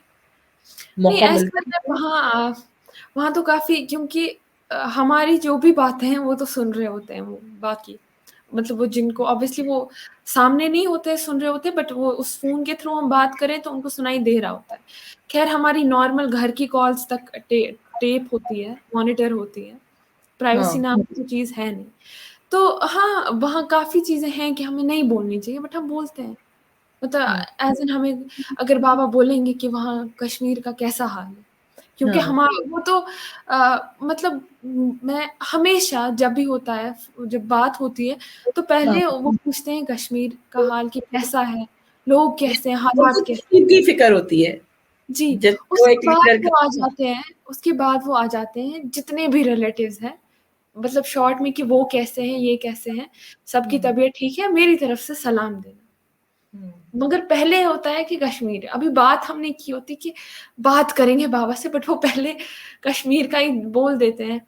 नहीं, मौका ऐसा मिलता है है? वहाँ, वहाँ तो काफी, क्योंकि हमारी जो भी बातें हैं वो तो सुन रहे होते हैं वो, बाकी मतलब वो जिनको ऑब्वियसली वो सामने नहीं होते सुन रहे होते, बट वो उस फोन के थ्रू हम बात करें तो उनको सुनाई दे रहा होता है। खैर हमारी नॉर्मल घर की कॉल्स तक टेप होती है, मॉनिटर होती है, प्राइवेसी हाँ नाम की तो चीज़ है नहीं। तो हाँ, वहाँ काफ़ी चीज़ें हैं कि हमें नहीं बोलनी चाहिए, बट हम बोलते हैं। मतलब एज़ एन हमें अगर बाबा बोलेंगे कि वहाँ कश्मीर का कैसा हाल है, क्योंकि हाँ हमारा वो तो मतलब मैं हमेशा जब भी होता है, जब बात होती है, तो हाँ, पहले वो पूछते हैं कश्मीर का हाल कि कैसा है, लोग कैसे हैं, उनको हालात कैसे कश्मीर की फिक्र होती है, जी, जब वो उसके एक बाद लीडर वो आ का। जाते हैं, उसके बाद वो आ जाते हैं जितने भी रिलेटिव्स हैं, मतलब शॉर्ट में कि वो कैसे हैं, ये कैसे हैं, सबकी हम्म, तबीयत ठीक है, मेरी तरफ से सलाम देना। हम्म, मगर पहले होता है कि कश्मीर, अभी बात हमने की होती कि बात करेंगे बाबा से, बट वो पहले कश्मीर का ही बोल देते हैं।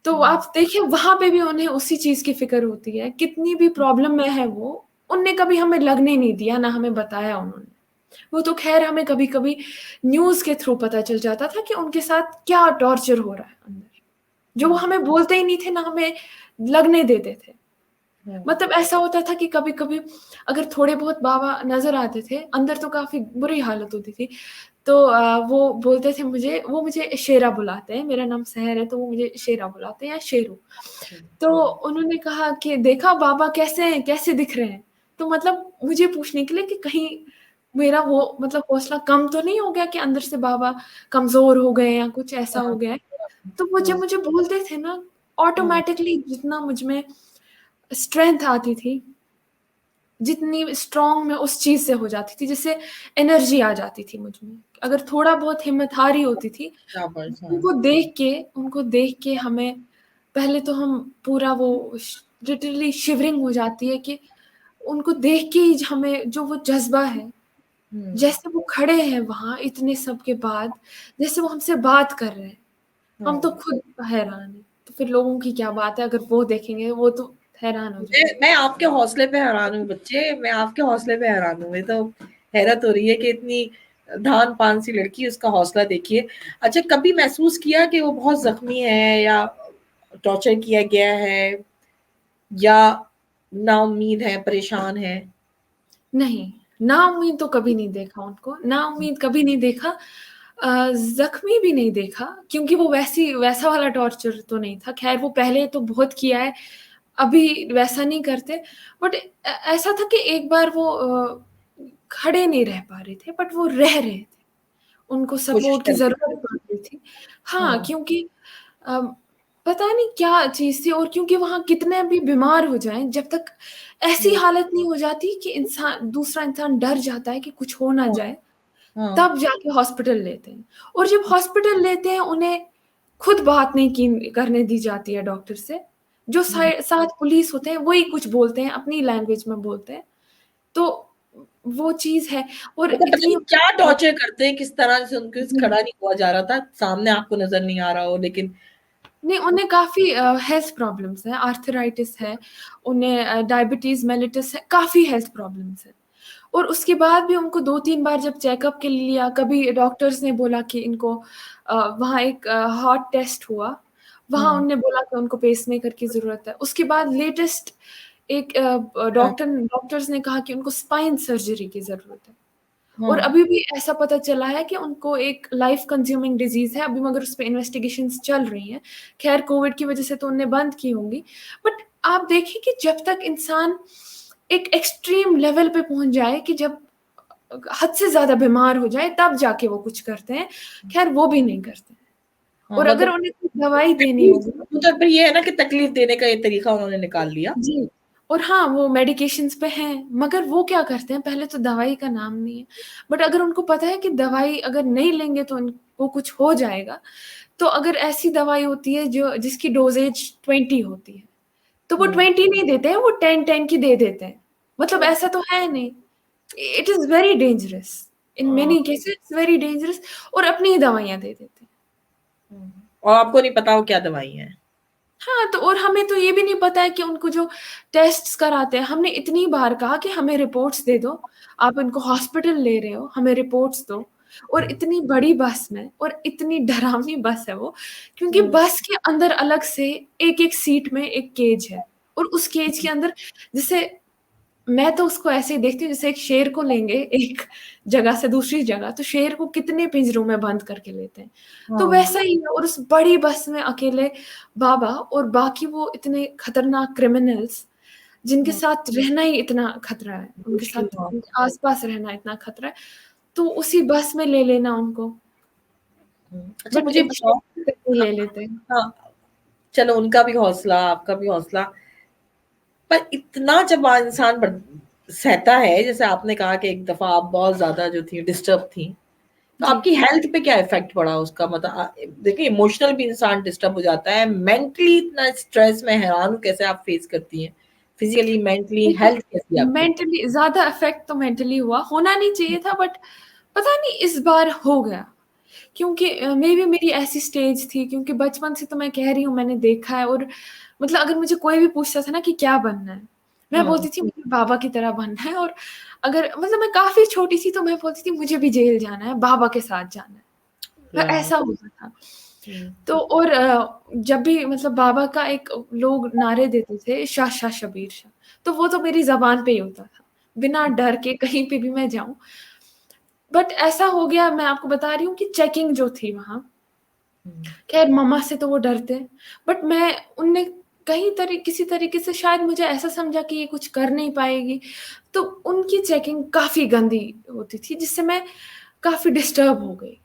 तो आप देखिए वहाँ पे भी उन्हें उसी चीज़ की फ़िक्र होती है, कितनी भी प्रॉब्लम में है वो, उनने कभी हमें लगने नहीं दिया, ना हमें बताया उन्होंने। वो तो ख़ैर हमें कभी-कभी न्यूज़ के थ्रू पता चल जाता था कि उनके साथ क्या टॉर्चर हो रहा है अंदर, जो वो हमें बोलते ही नहीं थे, ना हमें लगने देते थे। मतलब ऐसा होता था कि कभी-कभी अगर थोड़े बहुत बाबा नज़र आते थे, अंदर तो काफ़ी बुरी हालत होती थी। तो वो बोलते थे मुझे, वो मुझे शेरा बुलाते हैं, मेरा नाम सहर है, तो वो मुझे शेरा बुलाते हैं या शेरू। तो उन्होंने कहा कि देखा बाबा कैसे हैं, कैसे दिख रहे हैं? तो मतलब मुझे पूछने के लिए कि कहीं मेरा वो मतलब हौसला कम तो नहीं हो गया कि अंदर से बाबा कमज़ोर हो गए या कुछ ऐसा हो गया है। तो वो जब मुझे बोलते थे ना, ऑटोमैटिकली जितना मुझ में स्ट्रेंथ आती थी, जितनी स्ट्रॉन्ग मैं उस चीज़ से हो जाती थी, जिससे एनर्जी आ जाती थी मुझ में। अगर थोड़ा बहुत हिम्मत हारी होती थी, शाबाश, हाँ उनको देख के हमें पहले तो हम पूरा वो लिटरली शिवरिंग हो जाती है कि उनको देख के ही हमें जो वो जज़्बा है, जैसे वो खड़े हैं वहाँ इतने सब के बाद, जैसे वो हमसे बात कर रहे हैं, हम तो खुद हैरान हैं। तो फिर लोगों की क्या बात है, अगर वो देखेंगे, वो तो हैरान हो जाएँगे। मैं आपके हौसले पे हैरान हूँ बच्चे, मैं आपके हौसले पे हैरान हूँ। मैं तो हैरत हो रही है कि इतनी धान पान सी लड़की, उसका हौसला देखिए। अच्छा, कभी महसूस किया कि वो बहुत जख्मी है या टॉर्चर किया गया है या नाउम्मीद है, परेशान है? नहीं, नाउम्मीद तो कभी नहीं देखा उनको, नाउम्मीद कभी नहीं देखा। ज़ख्मी भी नहीं देखा, क्योंकि वो वैसा वाला टॉर्चर तो नहीं था। ख़ैर वो पहले तो बहुत किया है, अभी वैसा नहीं करते। बट ऐसा था कि एक बार वो खड़े नहीं रह पा रहे थे, बट वो रह रहे थे। उनको कोशिश सपोर्ट की कर ज़रूरत पड़ रही थी। हाँ, हाँ, क्योंकि अ, पता नहीं क्या चीज़ थी, और क्योंकि वहाँ कितने भी बीमार हो जाएँ, जब तक ऐसी हाँ, हालत नहीं हो जाती कि दूसरा इंसान डर जाता है कि कुछ हो ना हाँ, जाए, हाँ, तब जाके हॉस्पिटल लेते हैं। और जब हॉस्पिटल लेते हैं, उन्हें खुद बात नहीं की करने दी जाती है डॉक्टर से। जो साथ पुलिस होते हैं, वही कुछ बोलते हैं, अपनी लैंग्वेज में बोलते हैं। तो वो चीज़ है, और मतलब पता इतनी नहीं क्या टॉर्चर करते हैं, किस तरह से उनको खड़ा नहीं हुआ जा रहा था, सामने आपको नज़र नहीं आ रहा हो, लेकिन नहीं, उन्हें काफ़ी हेल्थ प्रॉब्लम्स हैं, आर्थराइटिस है, उन्हें डायबिटीज़ मेलिटस है, काफ़ी हेल्थ प्रॉब्लम्स हैं। और उसके बाद भी उनको 2-3 बार जब चेकअप के लिए लिया, कभी डॉक्टर्स ने बोला कि इनको वहाँ एक हार्ट टेस्ट हुआ, वहाँ हाँ, उन्होंने बोला कि उनको पेसमेकर की ज़रूरत है। उसके बाद लेटेस्ट एक हाँ, डॉक्टर्स ने कहा कि उनको स्पाइन सर्जरी की ज़रूरत है। और हाँ, अभी भी ऐसा पता चला है कि उनको एक लाइफ कंज्यूमिंग डिज़ीज़ है, अभी मगर उसपे इन्वेस्टिगेशंस चल रही हैं। ख़ैर कोविड की वज़ह से तो उन्होंने बंद की होंगी। बट आप देखिए कि जब तक इंसान एक एक्सट्रीम लेवल पे पहुँच जाए कि जब हद से ज़्यादा बीमार हो जाए, तब जाके वो कुछ करते हैं। ख़ैर वो भी नहीं करते हैं। हाँ, और अगर मतलब उन्हें कोई दवाई देनी तकलीफ, होगी, मतलब फिर ये है ना कि तकलीफ देने का ये तरीका उन्होंने निकाल लिया। जी, और हाँ, वो मेडिकेशंस पे हैं, मगर वो क्या करते हैं, पहले तो दवाई का नाम नहीं है, बट अगर उनको पता है कि दवाई अगर नहीं लेंगे तो उनको कुछ हो जाएगा, तो अगर ऐसी दवाई होती है जो जिसकी डोज़ेज 20 होती है, तो वो हुँ, 20 नहीं देते हैं, वो 10-10 की दे देते हैं। मतलब ऐसा तो है नहीं। इट इज़ वेरी डेंजरस, इन हाँ, many cases it's very dangerous, और अपनी ही दवाइयाँ दे देते हैं। और आपको नहीं पता वो क्या दवाई है? हाँ, तो और हमें तो ये भी नहीं पता है कि उनको जो टेस्ट्स कराते हैं, हमने इतनी बार कहा कि हमें रिपोर्ट्स दे दो, आप इनको हॉस्पिटल ले रहे हो, हमें रिपोर्ट्स दो। और इतनी बड़ी बस में, और इतनी डरावनी बस है वो, क्योंकि हम्म, बस के अंदर अलग से एक-एक सीट में एक केज है, और उस केज के अंदर, जैसे मैं तो उसको ऐसे ही देखती हूँ जैसे एक शेर को लेंगे एक जगह से दूसरी जगह, तो शेर को कितने पिंजरों में बंद करके लेते हैं, तो हाँ, वैसा ही है। और उस बड़ी बस में अकेले बाबा और बाकी वो इतने खतरनाक क्रिमिनल्स, जिनके हाँ, साथ रहना ही इतना खतरा है, उनके मुश्किल, साथ हाँ। उनके आस-पास रहना इतना खतरा है, तो उसी बस में ले लेना उनको, अच्छा, बट मुझे एक बताओ। शेर को ले लेते हैं। हाँ, चलो उनका भी हौसला, आपका भी हौसला, पर इतना जब इंसान सहता है, जैसे आपने कहा कि एक दफा आप बहुत ज्यादा जो थी डिस्टर्ब थी, तो जी। आपकी हेल्थ पे क्या इफेक्ट पड़ा उसका? मतलब देखिए, इमोशनल भी इंसान डिस्टर्ब हो जाता है, मेंटली इतना स्ट्रेस, में हैरान हूं कैसे आप फेस करती हैं, फिजिकली, मेंटली देखिए, हेल्थ कैसी है आपकी? मेंटली ज़्यादा इफ़ेक्ट तो मेंटली हुआ, होना नहीं चाहिए था, बट पता नहीं इस बार हो गया। क्योंकि मेबी मेरी ऐसी स्टेज थी, क्योंकि बचपन से तो मैं कह रही हूँ मैंने देखा है, और मतलब अगर मुझे कोई भी पूछता था ना कि क्या बनना है, मैं हाँ, बोलती थी मुझे बाबा की तरह बनना है, और अगर मतलब मैं काफ़ी छोटी थी तो मैं बोलती थी मुझे भी जेल जाना है, बाबा के साथ जाना है। राइट। ऐसा होता था। तो और जब भी मतलब बाबा का एक लोग नारे देते थे, शाह शाह शबीर शाह, तो वो तो मेरी ज़बान पे ही होता था, बिना डर के कहीं पे भी मैं जाऊँ। बट ऐसा हो गया, मैं आपको बता रही हूँ कि चेकिंग जो थी वहाँ, ख़ैर मम्मा से तो वो डरते, बट मैं उनने कहीं किसी तरीके से शायद मुझे ऐसा समझा कि ये कुछ कर नहीं पाएगी, तो उनकी चेकिंग काफ़ी गंदी होती थी, जिससे मैं काफ़ी डिस्टर्ब हो गई।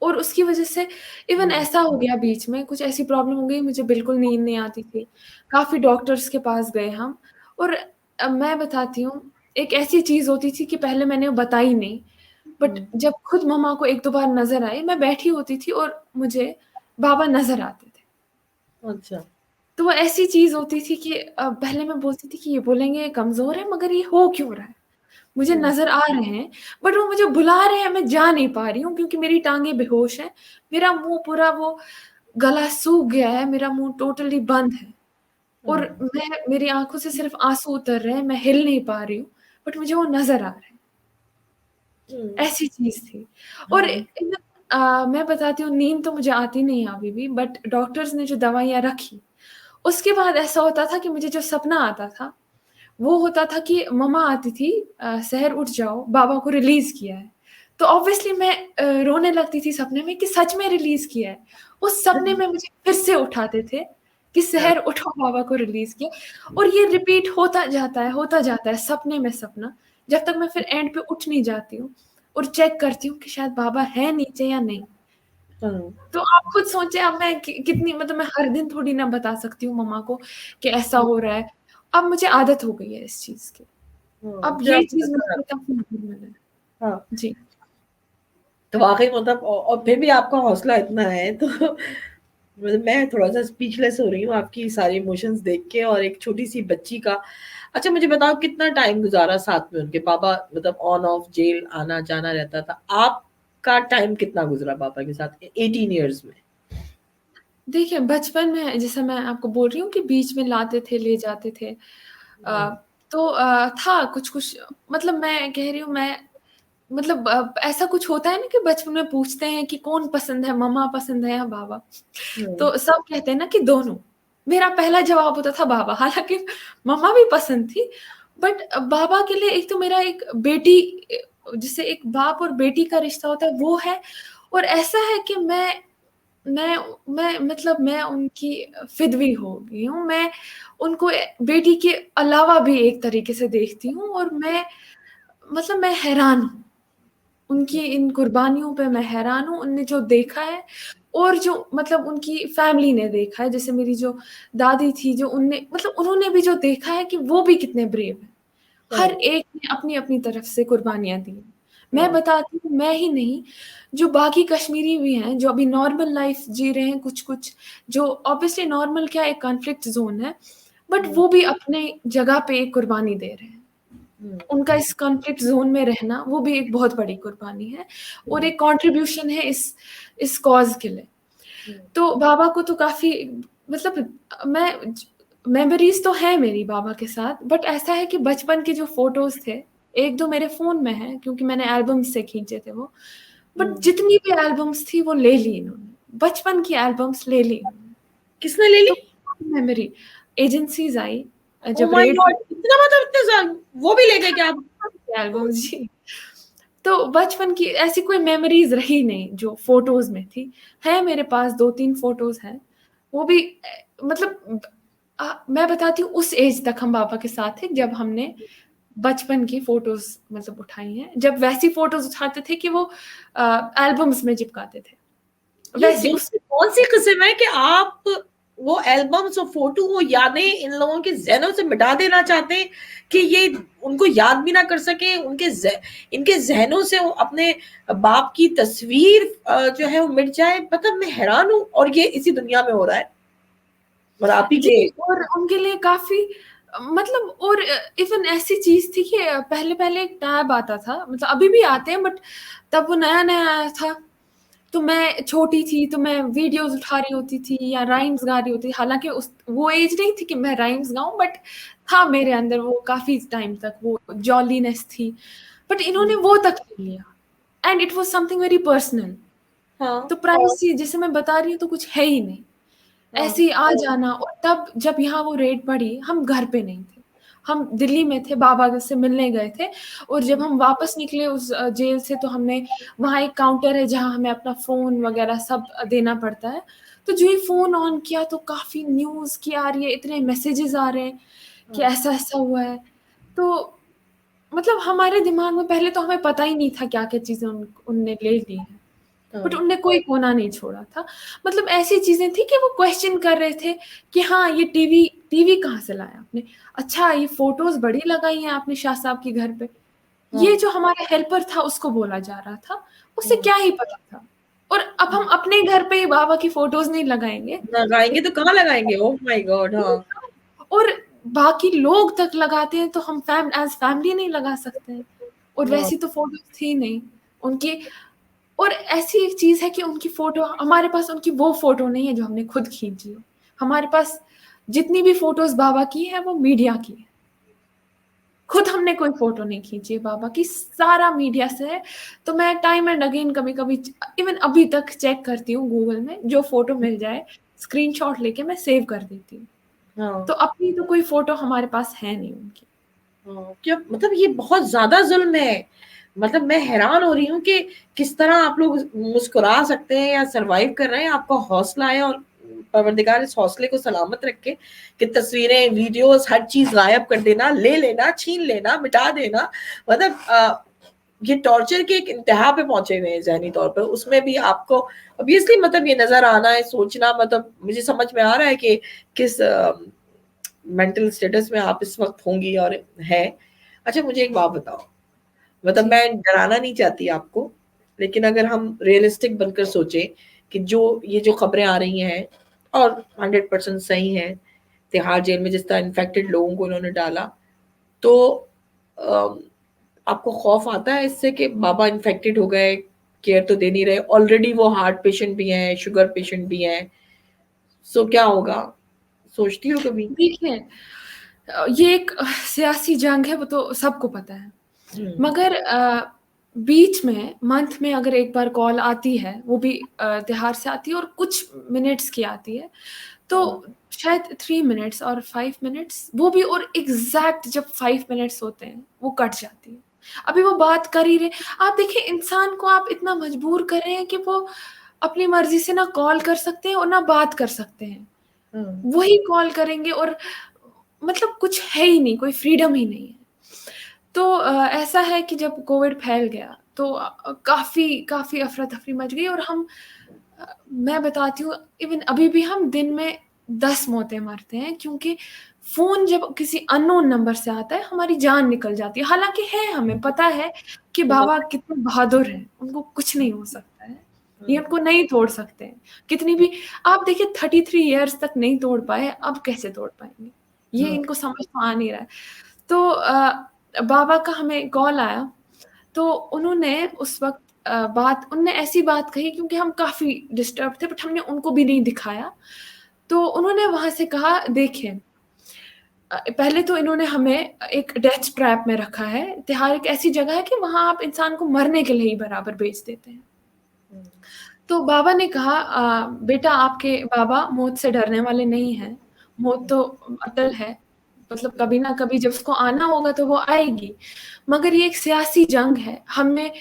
और उसकी वज़ह से इवन ऐसा हो गया बीच में, कुछ ऐसी प्रॉब्लम हो गई, मुझे बिल्कुल नींद नहीं आती थी। काफ़ी डॉक्टर्स के पास गए हम, और मैं बताती हूँ, एक ऐसी चीज़ होती थी कि पहले मैंने बताई नहीं, बट जब खुद मम्मा को 1-2 बार नज़र आई, मैं बैठी होती थी और मुझे बाबा नज़र आते थे। अच्छा। तो वो ऐसी चीज़ होती थी कि पहले मैं बोलती थी कि ये बोलेंगे ये कमज़ोर है, मगर ये हो क्यों रहा है? मुझे नज़र आ रहे हैं, बट वो मुझे बुला रहे हैं, मैं जा नहीं पा रही हूँ, क्योंकि मेरी टाँगें बेहोश हैं, मेरा मुँह पूरा वो गला सूख गया है, मेरा मुँह टोटली बंद है, और मेरी आँखों से सिर्फ़ आँसू उतर रहे हैं, मैं हिल नहीं पा रही हूँ, बट मुझे वो नज़र आ रहे हैं। ऐसी चीज़ थी। और हाँ। इवन मैं बताती हूँ, नींद तो मुझे आती नहीं है अभी भी, बट डॉक्टर्स ने जो दवाइयाँ रखी, उसके बाद ऐसा होता था कि मुझे जो सपना आता था, वो होता था कि मम्मा आती थी, "सहर उठ जाओ, बाबा को रिलीज़ किया है।" तो ऑब्वियसली मैं रोने लगती थी सपने में कि सच में रिलीज़ किया है। उस सपने में मुझे फिर से उठाते थे कि सहर उठो, बाबा को रिलीज़ किया, और ये रिपीट होता जाता है सपने में सपना, जब तक मैं फिर एंड पे उठ नहीं जाती हूँ और चेक करती हूँ कि शायद बाबा हैं नीचे या नहीं। हाँ, तो आप खुद सोचिए, अब मैं कितनी, मतलब मैं हर दिन थोड़ी ना बता सकती हूँ मम्मा को कि ऐसा हो रहा है। अब मुझे आदत हो गई है इस चीज़ की। हाँ, अब फिर ये आपको चीज़ नज़र मेरे आता लिए काफ़ी नॉर्मल है। है। हाँ, जी। तो वाक़ई मतलब और फिर भी आपका हौसला इतना है, तो मतलब मैं थोड़ा-सा स्पीचलेस हो रही हूँ आपकी सारे इमोशंस देख के, और एक छोटी-सी बच्ची का। अच्छा, मुझे बताओ कितना टाइम गुज़ारा साथ में उनके? पापा मतलब ऑन ऑफ जेल आना-जाना रहता था। आपका टाइम कितना गुज़रा पापा के साथ 18 इयर्स में? देखिए, बचपन में जैसा मैं आपको बोल रही हूँ कि बीच में लाते थे, ले जाते थे। अ, तो था कुछ-कुछ, मतलब मैं कह रही हूँ, मैं मतलब ऐसा कुछ होता है ना कि बचपन में पूछते हैं कि कौन पसंद है, मम्मा पसंद है या बाबा? हुँ, तो सब कहते हैं ना कि दोनों। मेरा पहला जवाब होता था बाबा, हालाँकि मम्मा भी पसंद थी, बट बाबा के लिए एक तो मेरा एक बेटी, जिसे एक बाप और बेटी का रिश्ता होता है वो है, और ऐसा है कि मैं मैं मतलब मैं उनकी फ़िदवी हो गई हूँ। मैं उनको बेटी के अलावा भी एक तरीके से देखती हूँ, और मैं मतलब मैं हैरान हूँ। उनकी इन कुर्बानियों पे मैं हैरान हूँ, उनने जो देखा है, और जो मतलब उनकी फैमिली ने देखा है, जैसे मेरी जो दादी थी, जो उनने मतलब उन्होंने भी जो देखा है कि वो भी कितने ब्रेव हैं। हर राइट, एक ने अपनी-अपनी तरफ से कुर्बानियाँ दी हैं। मैं हाँ, बताती हूँ, मैं ही नहीं, जो बाकी कश्मीरी भी हैं, जो अभी नॉर्मल लाइफ़ जी रहे हैं कुछ-कुछ, जो ऑब्वियसली नॉर्मल क्या, एक कॉन्फ्लिक्ट ज़ोन है, बट हुँ, वो भी अपने जगह पे एक कुर्बानी दे रहे हैं। हुँ, उनका इस कॉन्फ्लिक्ट ज़ोन में रहना, वो भी एक बहुत बड़ी कुर्बानी है, और हुँ, एक कॉन्ट्रिब्यूशन है इस कॉज़ के लिए। हुँ, तो बाबा को तो काफ़ी, मतलब मैं ज मेमोरीज़ तो हैं मेरी बाबा के साथ, बट ऐसा है कि बचपन के जो फ़ोटोज़ थे, 1-2 मेरे फ़ोन में हैं, क्योंकि मैंने एल्बम से खींचे थे वो। बट जितनी भी एल्बम्स थी वो ले ली इन्होंने, बचपन की एल्बम्स ले ली इन्होंने। किसने ले ली? तो मेमोरी एजेंसीज आई ओ जब माय रेड गॉड, इतना मतलब इतने वो भी ले गए क्या? एल्बम्स जी। तो बचपन की ऐसी कोई मेमोरीज रही नहीं जो फोटोज में थी। है मेरे पास 2-3 फोटोज हैं, वो भी मतलब मैं बताती हूँ उस एज तक हम पापा के साथ थे जब हमने बचपन की फोटोज मतलब उठाई हैं, जब वैसी फोटोज उठाते थे कि वो एल्बम्स में चिपकाते थे, ये वैसी दिल उस की कौन सी किस्म है कि आप वो एल्बम्स और फोटो, वो यादें इन लोगों के जहनों से मिटा देना चाहते हैं कि ये उनको याद भी ना कर सके, इनके जहनों से वो अपने बाप की तस्वीर जो है वो मिट जाए। मतलब मैं हैरान हूँ, और ये इसी दुनिया में हो रहा है और आप ही जी। के। और उनके लिए काफी मतलब, और इवन ऐसी चीज थी कि पहले पहले एक टैब आता था, मतलब अभी भी आते हैं बट तब वो नया नया आया था, तो मैं छोटी थी तो मैं वीडियोस उठा रही होती थी या राइम्स गा रही होती थी। हालांकि उस वो एज नहीं थी कि मैं राइम्स गाऊं, बट था मेरे अंदर वो काफी टाइम तक वो जॉलीनेस थी। बट इन्होंने वो तक ले लिया and it was something very personal. हाँ तो प्राइवेसी जैसे मैं बता रही हूँ तो कुछ है ही नहीं, हाँ ऐसे ही आ जाना। और तब जब यहाँ वो रेड पड़ी हम घर पे नहीं थे, हम दिल्ली में थे, बाबा से मिलने गए थे। और जब हम वापस निकले उस जेल से तो हमने, वहाँ एक काउंटर है जहाँ हमें अपना फोन वगैरह सब देना पड़ता है। तो जो ही फोन ऑन किया तो काफी न्यूज की आ रही है, इतने मैसेजेस आ रहे हैं कि ऐसा ऐसा हुआ है। तो मतलब हमारे दिमाग में पहले तो हमें पता ही नहीं था क्या क्या चीजें उनने ले ली हैं, बट हाँ उनने कोई कोना नहीं छोड़ा था। मतलब ऐसी चीजें थी कि वो क्वेश्चन कर रहे थे कि हाँ ये टीवी टीवी कहाँ से लाया आपने, अच्छा ये फोटोज बड़ी लगाई हैं आपने शाह साहब के घर पे। ये हाँ जो हमारा हेल्पर था उसको बोला जा रहा था, उसे हाँ। क्या ही पता था। और अब हम अपने घर पे ही बाबा की फोटोज नहीं लगाएंगे, लगाएंगे तो कहाँ लगाएंगे? Oh my God. हाँ और बाकी लोग तक लगाते हैं तो हम एज फैमिली नहीं लगा सकते हैं। और हाँ वैसी तो फोटोज थी नहीं उनकी। और ऐसी एक चीज है कि उनकी फोटो, हमारे पास उनकी वो फोटो नहीं है जो हमने खुद खींची है। हमारे पास जितनी भी फोटोज बाबा की है वो मीडिया की है, खुद हमने कोई फोटो नहीं खींची है बाबा की, सारा मीडिया से है। तो मैं टाइम एंड अगेन कभी कभी इवन अभी तक चेक करती हूँ गूगल में, जो फोटो मिल जाए स्क्रीनशॉट लेके मैं सेव कर देती हूँ। हाँ तो अपनी तो कोई फोटो हमारे पास है नहीं उनकी। हाँ। क्या मतलब, ये बहुत ज्यादा जुल्म है। मतलब मैं हैरान हो रही हूँ कि किस तरह आप लोग मुस्कुरा सकते हैं या सरवाइव कर रहे हैं। आपका हौसला है, और परवरदिगार इस हौसले को सलामत रखे कि तस्वीरें, वीडियोस, हर चीज गायब कर देना, ले लेना, छीन लेना, मिटा देना। मतलब ये टॉर्चर के एक इंतहा पे पहुंचे हुए हैं जहनी तौर पर। उसमें भी आपको ऑब्वियसली मतलब ये नजर आना है, सोचना, मतलब मुझे समझ में आ रहा है कि किस मेंटल स्टेटस में आप इस वक्त होंगी और है। अच्छा मुझे एक बात बताओ, मतलब जी मैं डराना नहीं चाहती आपको, लेकिन अगर हम रियलिस्टिक बनकर सोचें कि जो ये जो खबरें आ रही हैं और 100% सही हैं, तिहाड़ जेल में जिस तरह इन्फेक्टेड लोगों को उन्होंने डाला, तो अम, आपको खौफ आता है इससे कि बाबा इन्फेक्टेड हो गए, केयर तो दे नहीं रहे, ऑलरेडी वो हार्ट पेशेंट भी हैं, शुगर पेशेंट भी हैं, सो क्या होगा? सोचती हो कभी? देखिए, ये एक सियासी जंग है वो तो सबको पता है। हम्म मगर बीच में मंथ में अगर एक बार कॉल आती है, वो भी तिहाड़ से आती है और कुछ मिनट्स की आती है, तो शायद 3 मिनट्स और 5 मिनट्स, वो भी और एग्जैक्ट जब 5 मिनट्स होते हैं वो कट जाती है। अभी वो बात कर ही रहे, आप देखिए इंसान को आप इतना मजबूर कर रहे हैं कि वो अपनी मर्जी से ना कॉल कर सकते हैं और ना बात कर सकते हैं। हम्म वही कॉल करेंगे और मतलब कुछ है ही नहीं, कोई फ्रीडम ही नहीं है। तो ऐसा है कि जब कोविड फैल गया तो काफ़ी काफ़ी अफ़रा-तफ़री मच गई। और हम मैं बताती हूँ इवन अभी भी हम दिन में 10 मौतें मरते हैं, क्योंकि फ़ोन जब किसी अननोन नंबर से आता है हमारी जान निकल जाती है। हालाँकि है, हमें पता है कि बाबा कितने बहादुर हैं, उनको कुछ नहीं हो सकता है, ये उनको नहीं तोड़ सकते हैं। कितनी भी आप देखिए 33 इयर्स तक नहीं तोड़ पाए, अब कैसे तोड़ पाएँगे? ये हम्म इनको समझ में आ नहीं रहा है। तो बाबा का हमें कॉल आया, तो उन्होंने उस वक़्त उन्होंने ऐसी बात कही क्योंकि हम काफ़ी डिस्टर्ब थे, बट हमने उनको भी नहीं दिखाया। तो उन्होंने वहाँ से कहा देखिए, पहले तो इन्होंने हमें एक डेथ ट्रैप में रखा है। तिहाड़ एक ऐसी जगह है कि वहाँ आप इंसान को मरने के लिए ही बराबर भेज देते हैं। तो बाबा ने कहा बेटा आपके बाबा मौत से डरने वाले नहीं हैं, मौत तो अटल है, मतलब कभी ना कभी जब उसको आना होगा तो वो आएगी, मगर ये एक सियासी जंग है, हमें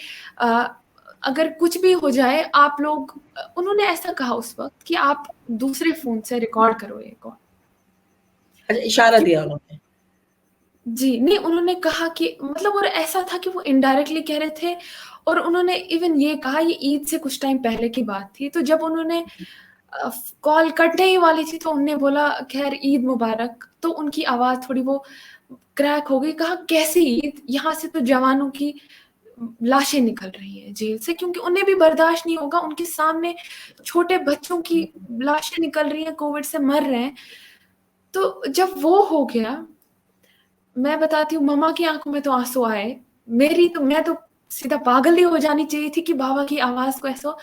अगर कुछ भी हो जाए आप लोग, उन्होंने ऐसा कहा उस वक्त कि आप दूसरे फोन से रिकॉर्ड करो ये कॉल। अच्छा, इशारा दिया उन्होंने। जी, नहीं उन्होंने कहा कि मतलब, और ऐसा था कि वो इनडायरेक्टली कह रहे थे, और उन्होंने इवन ये कहा, ये ईद से कुछ टाइम पहले की बात थी, तो जब उन्होंने कॉल कटने ही वाली थी तो उन्होंने बोला खैर ईद मुबारक, तो उनकी आवाज़ थोड़ी वो क्रैक हो गई, कहा कैसी ईद, यहाँ से तो जवानों की लाशें निकल रही हैं जेल से, क्योंकि उन्हें भी बर्दाश्त नहीं होगा, उनके सामने छोटे बच्चों की लाशें निकल रही हैं, कोविड से मर रहे हैं। तो जब वो हो गया, मैं बताती हूँ, मम्मा की आंखों में तो आंसू आए, मैं तो सीधा पागल ही हो जानी चाहिए थी कि बाबा की आवाज को ऐसा,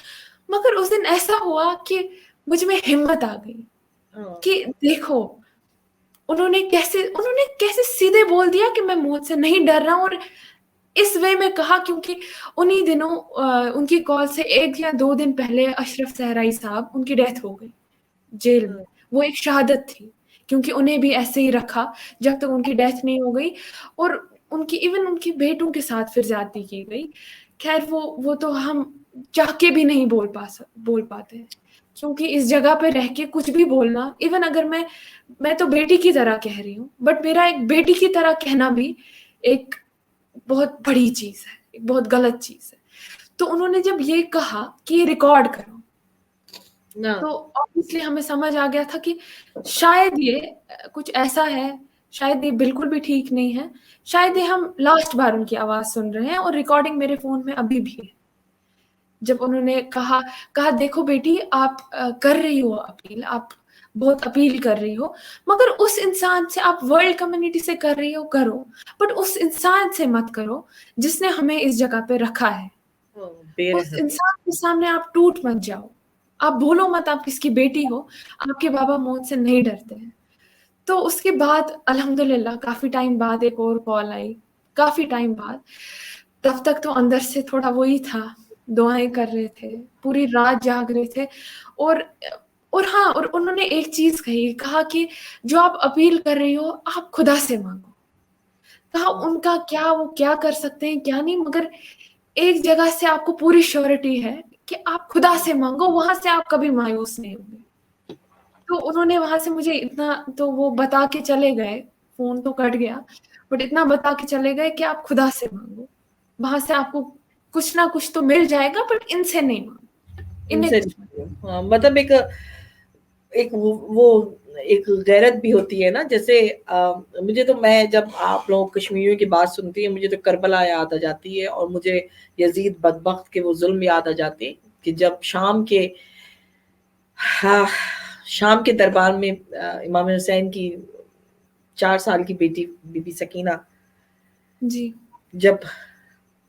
मगर उस दिन ऐसा हुआ कि मुझ में हिम्मत आ गई कि देखो उन्होंने कैसे सीधे बोल दिया कि मैं मौत से नहीं डर रहा हूं, और इस वे में कहा क्योंकि उन्हीं दिनों उनकी कॉल से 1 या 2 दिन पहले अशरफ सहराई साहब उनकी डेथ हो गई जेल में, वो एक शहादत थी, क्योंकि उन्हें भी ऐसे ही रखा जब तक उनकी डेथ नहीं हो गई, और उनकी बेटों के साथ फिर ज्यादती की गई। खैर वो तो हम चाह के भी नहीं बोल पाते हैं, क्योंकि इस जगह पे रह के कुछ भी बोलना, इवन अगर मैं तो बेटी की तरह कह रही हूँ, बट मेरा एक बेटी की तरह कहना भी एक बहुत बड़ी चीज है, एक बहुत गलत चीज है। तो उन्होंने जब ये कहा कि ये रिकॉर्ड करो, तो ऑब्वियसली हमें समझ आ गया था कि शायद ये कुछ ऐसा है, शायद ये बिल्कुल भी ठीक नहीं है, शायद ये हम लास्ट बार उनकी आवाज सुन रहे हैं, और रिकॉर्डिंग मेरे फोन में अभी भी है। जब उन्होंने कहा देखो बेटी आप कर रही हो अपील, आप बहुत अपील कर रही हो, मगर उस इंसान से, आप वर्ल्ड कम्युनिटी से कर रही हो करो, बट उस इंसान से मत करो जिसने हमें इस जगह पे रखा है। उस इंसान के सामने आप टूट मत जाओ, आप बोलो मत आप किसकी बेटी हो, आपके बाबा मौत से नहीं डरते हैं। तो उसके बाद अल्हम्दुलिल्लाह काफी टाइम बाद एक और कॉल आई, काफी टाइम बाद, तब तक तो अंदर से थोड़ा वही था, दुआएं कर रहे थे, पूरी रात जाग रहे थे, और हाँ, और उन्होंने एक चीज कहा कि जो आप अपील कर रही हो आप खुदा से मांगो। कहा उनका क्या, वो क्या कर सकते हैं क्या नहीं, मगर एक जगह से आपको पूरी श्योरिटी है कि आप खुदा से मांगो, वहां से आप कभी मायूस नहीं होंगे। तो उन्होंने वहां से मुझे इतना तो वो बता के चले गए, फोन तो कट गया, बट इतना बता के चले गए कि आप खुदा से मांगो, वहां से आपको कुछ ना कुछ तो मिल जाएगा, बट इनसे नहीं मांगो, इन्हें कुछ हाँ, मतलब एक वो एक गैरत भी होती है ना, जैसे मुझे तो, मैं जब आप लोग कश्मीरियों की बात सुनती है, मुझे तो करबला याद आ जाती है, और मुझे यजीद बदबख्त के वो जुल्म याद आ जाते हैं कि जब शाम के दरबार में इमाम हुसैन की 4 साल की बेटी बीबी सकीना जी जब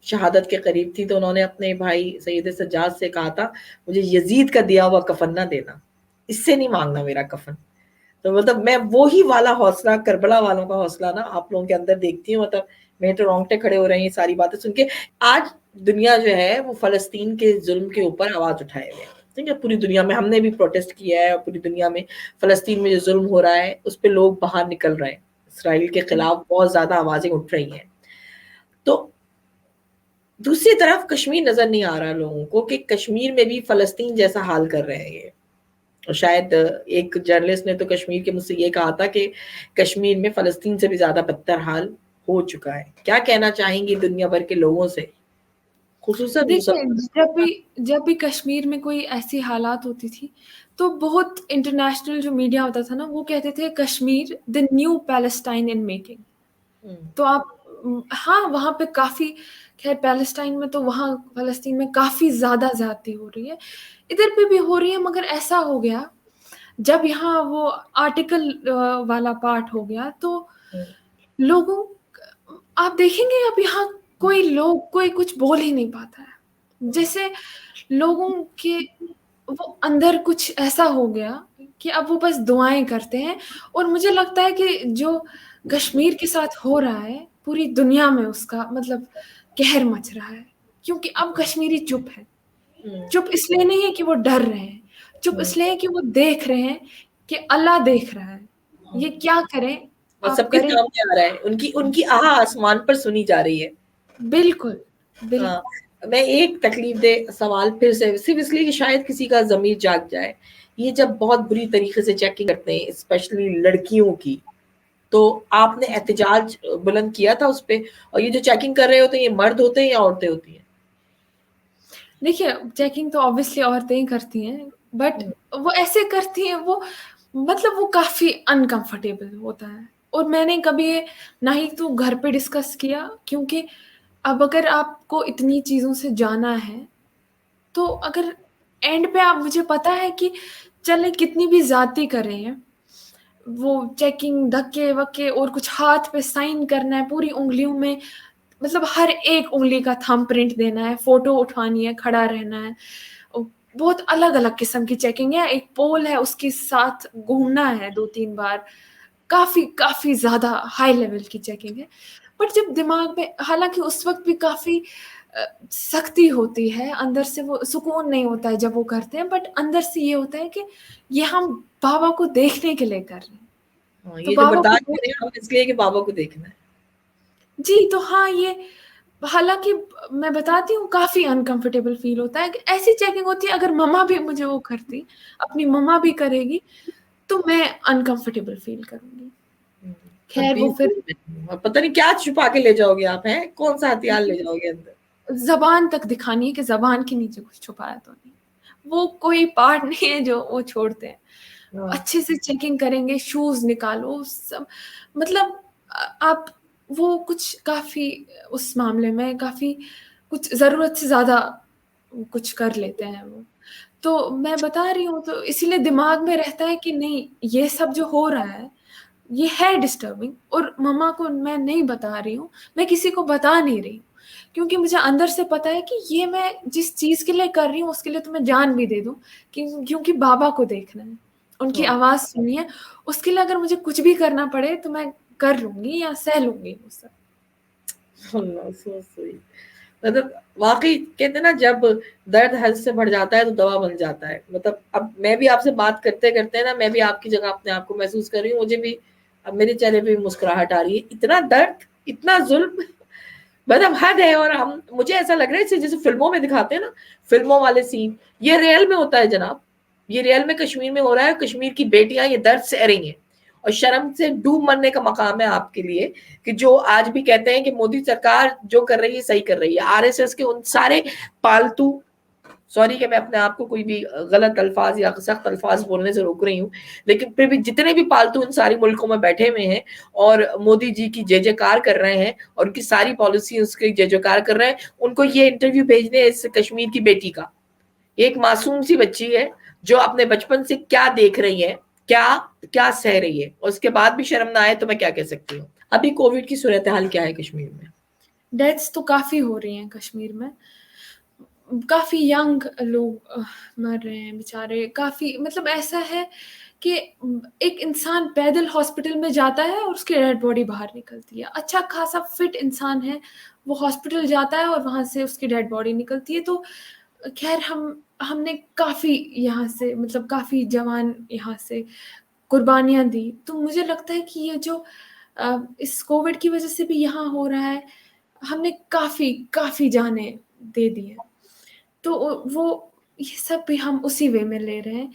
शहादत के करीब थी, तो उन्होंने अपने भाई सैयद सज्जाद से कहा था, मुझे यजीद का दिया हुआ कफन ना देना, इससे नहीं मांगना मेरा कफन। तो मतलब मैं वो ही वाला हौसला, करबला वालों का हौसला ना आप लोगों के अंदर देखती हूँ, मतलब मेरे तो रोंगटे खड़े हो रहे हैं ये सारी बातें सुन के। आज दुनिया जो है वो फलस्तीन के जुल्म के ऊपर आवाज उठाए हुए हैं, ठीक है, पूरी दुनिया में हमने भी प्रोटेस्ट किया है, और पूरी दुनिया में फलस्तीन में जो जुल्म हो रहा है उस पर लोग बाहर निकल रहे हैं, इसराइल के खिलाफ बहुत ज्यादा आवाजें उठ रही हैं। तो दूसरी तरफ कश्मीर नजर नहीं आ रहा लोगों को कि कश्मीर में भी फलस्तीन जैसा हाल कर रहे हैं ये। और शायद एक जर्नलिस्ट ने तो कश्मीर के मुझसे ये कहा था कि कश्मीर में फलस्तीन से भी ज्यादा बदतर हाल हो चुका है। क्या कहना चाहेंगी दुनिया भर के लोगों से, खुसूसन देखिए, जब भी कश्मीर में कोई ऐसी हालात होती थी, तो बहुत इंटरनेशनल जो मीडिया होता था ना, वो कहते थे Kashmir the new Palestine in making. तो आप हाँ, वहां पे काफी, खैर पैलेस्टाइन में तो, वहां फलस्तीन में काफी ज्यादा ज्यादती हो रही है, इधर पे भी हो रही है, मगर ऐसा हो गया जब यहाँ वो आर्टिकल वाला पार्ट हो गया, तो लोगों, आप देखेंगे अब यहाँ कोई कुछ बोल ही नहीं पाता है, जैसे लोगों के वो अंदर कुछ ऐसा हो गया कि अब वो बस दुआएं करते हैं। और मुझे लगता है कि जो कश्मीर के साथ हो रहा है, पूरी दुनिया में उसका मतलब कहर मच रहा है, क्योंकि अब कश्मीरी चुप है, चुप इसलिए नहीं है कि वो डर रहे हैं, चुप इसलिए है कि वो देख रहे हैं कि अल्लाह देख रहा है, ये क्या करें और आप सबके करें। सामने आ रहा है, उनकी उनकी आह आसमान पर सुनी जा रही है। बिल्कुल हाँ, बिल्कुल। मैं एक तकलीफ दे सवाल फिर से सिर्फ इसलिए कि शायद किसी का ज़मीर जाग जाए। ये जब बहुत बुरी तरीके से चेकिंग करते हैं स्पेशली लड़कियों की, तो आपने एहतजाज बुलंद किया था उस पे? और ये जो चेकिंग कर रहे होते हैं ये मर्द होते हैं या औरतें होती हैं? देखिए चेकिंग तो ऑब्वियसली औरतें ही करती हैं, बट वो ऐसे करती हैं, वो मतलब वो काफ़ी अनकंफर्टेबल होता है। और मैंने कभी ये ना ही तो घर पे डिस्कस किया, क्योंकि अब अगर आपको इतनी चीज़ों से जाना है, तो अगर एंड पे आप मुझे पता है कि चले कितनी भी ज़्यादती कर रहे हैं, वो चेकिंग, धक्के-वक्के और कुछ हाथ पे साइन करना है पूरी उँगलियों में, मतलब हर एक उँगली का थंब प्रिंट देना है, फ़ोटो उठवानी है, खड़ा रहना है। बहुत अलग-अलग किस्म की चेकिंग है, एक पोल है उसके साथ घूमना है 2-3 बार, काफ़ी ज़्यादा हाई लेवल की चेकिंग है। बट जब दिमाग में, हालाँकि उस वक़्त भी काफ़ी सख्ती होती है, अंदर से वो सुकून नहीं होता है जब वो करते हैं, बट अंदर से ये होता है कि ये हम बाबा को देखने के लिए कर रहे हैं। हाँ, तो ये जो बाबा को बर्दाश्त कर देख, रहे हैं हम इसलिए कि बाबा को देखना है। जी, तो हाँ, ये हालाँकि मैं बताती हूँ काफ़ी अनकम्फ़र्टेबल फ़ील होता है कि ऐसी चेकिंग होती है, अगर मम्मा भी मुझे वो करती, अपनी मम्मा भी करेगी, तो मैं अनकम्फ़र्टेबल फ़ील करूँगी। तब ख़ैर भी वो फिर पता नहीं क्या छुपा के ले जाओगे आप, हैं? कौन-सा हथियार ले जाओगे अंदर? ज़बान तक दिखानी है कि ज़बान के नीचे कुछ छुपाया तो नहीं। वो कोई पार्ट नहीं है जो वो छोड़ते हैं। हाँ, अच्छे से चेकिंग करेंगे, शूज़ निकालो सब, मतलब आप वो कुछ काफ़ी उस मामले में काफ़ी कुछ ज़रूरत से ज़्यादा कुछ कर लेते हैं वो। तो मैं बता रही हूँ, तो इसीलिए दिमाग में रहता है कि नहीं, ये सब जो हो रहा है, ये है डिस्टर्बिंग, और मम्मा को मैं नहीं बता रही हूँ, मैं किसी को बता नहीं रही हूँ। क्योंकि मुझे अंदर से पता है कि ये मैं जिस चीज़ के लिए कर रही हूँ, उसके लिए तो मैं जान भी दे दूँ, क्योंकि बाबा को देखना है, उनकी हाँ। आवाज़ सुननी है, उसके लिए अगर मुझे कुछ भी करना पड़े तो मैं कर लूँगी या सह लूँगी वो सब। अल्लाह सो स्वीट। मतलब वाक़ई कहते हैं ना जब दर्द हद से बढ़ जाता है तो दवा बन जाता है। मतलब अब मैं भी आपसे बात करते-करते ना मैं भी आपकी जगह अपने आप को महसूस कर रही हूँ। मुझे भी अब मेरे चेहरे पे भी मुस्कुराहट आ रही है। इतना दर्द, इतना ज़ुल्म मतलब हद है और हम मुझे ऐसा लग रहा है जैसे फ़िल्मों में दिखाते हैं ना, फ़िल्मों वाले सीन, ये रियल में होता है जनाब। ये रियल में कश्मीर में हो रहा है। कश्मीर की बेटियाँ ये दर्द सह रही हैं और शर्म से डूब मरने का मकाम है आपके लिए कि जो आज भी कहते हैं कि मोदी सरकार जो कर रही है सही कर रही है। आरएसएस के उन सारे पालतू सॉरी कि मैं अपने आप को कोई भी गलत अल्फाज या सख्त अल्फाज बोलने से रोक रही हूँ, लेकिन फिर भी जितने भी पालतू इन सारी मुल्कों में बैठे हुए हैं और मोदी जी की जय जयकार कर रहे हैं और उनकी सारी पॉलिसी उसकी जय जयकार कर रहे हैं, उनको ये इंटरव्यू भेजने इस कश्मीर की बेटी का, एक मासूम सी बच्ची है जो अपने बचपन से क्या देख रही है, क्या क्या सह रही है और उसके बाद भी शर्म ना आए तो मैं क्या कह सकती हूँ। अभी कोविड की सूरत हाल क्या है कश्मीर में? डेथ्स तो काफ़ी हो रही हैं कश्मीर में। काफ़ी यंग लोग मर रहे हैं बेचारे, काफ़ी मतलब ऐसा है कि एक इंसान पैदल हॉस्पिटल में जाता है और उसकी डेड बॉडी बाहर निकलती है। अच्छा खासा फिट इंसान है, वो हॉस्पिटल जाता है और वहाँ से उसकी डेड बॉडी निकलती है। तो ख़ैर हमने काफ़ी यहाँ से, मतलब काफ़ी जवान यहाँ से कुर्बानियाँ दी। तो मुझे लगता है कि ये जो इस कोविड की वज़ह से भी यहाँ हो रहा है, हमने काफ़ी जानें दे दी हैं। तो वो ये सब भी हम उसी वे में ले रहे हैं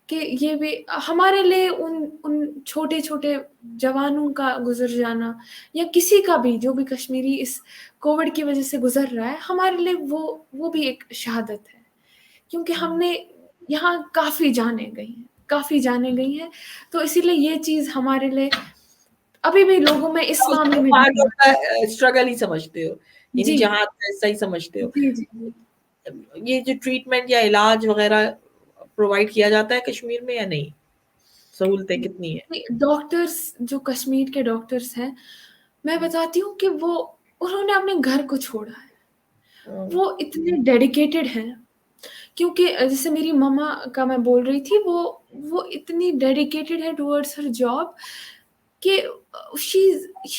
कि ये भी हमारे लिए उन उन छोटे-छोटे जवानों का गुज़र जाना, या किसी का भी जो भी कश्मीरी इस कोविड की वज़ह से गुज़र रहा है, हमारे लिए वो भी एक शहादत है। क्योंकि हमने यहाँ काफ़ी जानें गई हैं, तो इसीलिए ये चीज़ हमारे लिए अभी भी लोगों में इस मामले में पार्ट भी। ऑफ द स्ट्रगल ही समझते हो, यानी जी। जहाँ सही समझते हो। जी, जी, जी। ये जो ट्रीटमेंट या इलाज वगैरह प्रोवाइड किया जाता है कश्मीर में या नहीं? सहूलतें कितनी है? डॉक्टर्स जो कश्मीर के डॉक्टर्स हैं, मैं बताती हूँ कि वो उन्होंने अपने घर को छोड़ा है। हाँ, वो इतने डेडिकेटेड हैं, क्योंकि जैसे मेरी मम्मा का मैं बोल रही थी, वो इतनी डेडिकेटेड है टुवर्ड्स हर जॉब कि she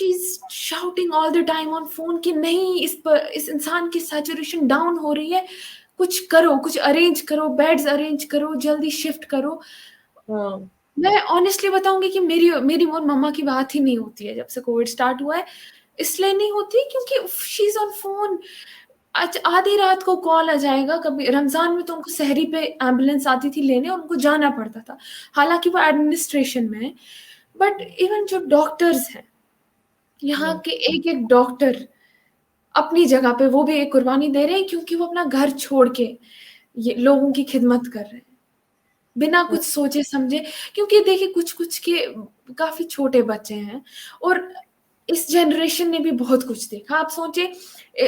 is shouting all the time on phone कि नहीं, इस इंसान की सैचुरेशन डाउन हो रही है, कुछ करो, कुछ अरेंज करो, बेड्स अरेंज करो, जल्दी शिफ्ट करो। हाँ, मैं ऑनेस्टली बताऊंगी कि मेरी मेरी और मम्मा की बात ही नहीं होती है जब से कोविड स्टार्ट हुआ है। इसलिए नहीं होती क्योंकि शी इज ऑन फोन। आज आधी रात को कॉल आ जाएगा। कभी रमजान में तो उनको सहरी पे एम्बुलेंस आती थी लेने और उनको जाना पड़ता था, हालांकि वो एडमिनिस्ट्रेशन में है। बट इवन जो डॉक्टर्स हैं, यहाँ के एक एक डॉक्टर अपनी जगह पे वो भी एक कुर्बानी दे रहे हैं, क्योंकि वो अपना घर छोड़ के ये लोगों की खिदमत कर रहे हैं बिना कुछ सोचे समझे। क्योंकि देखिए कुछ कुछ के काफी छोटे बच्चे हैं और इस जनरेशन ने भी बहुत कुछ देखा। आप सोचे,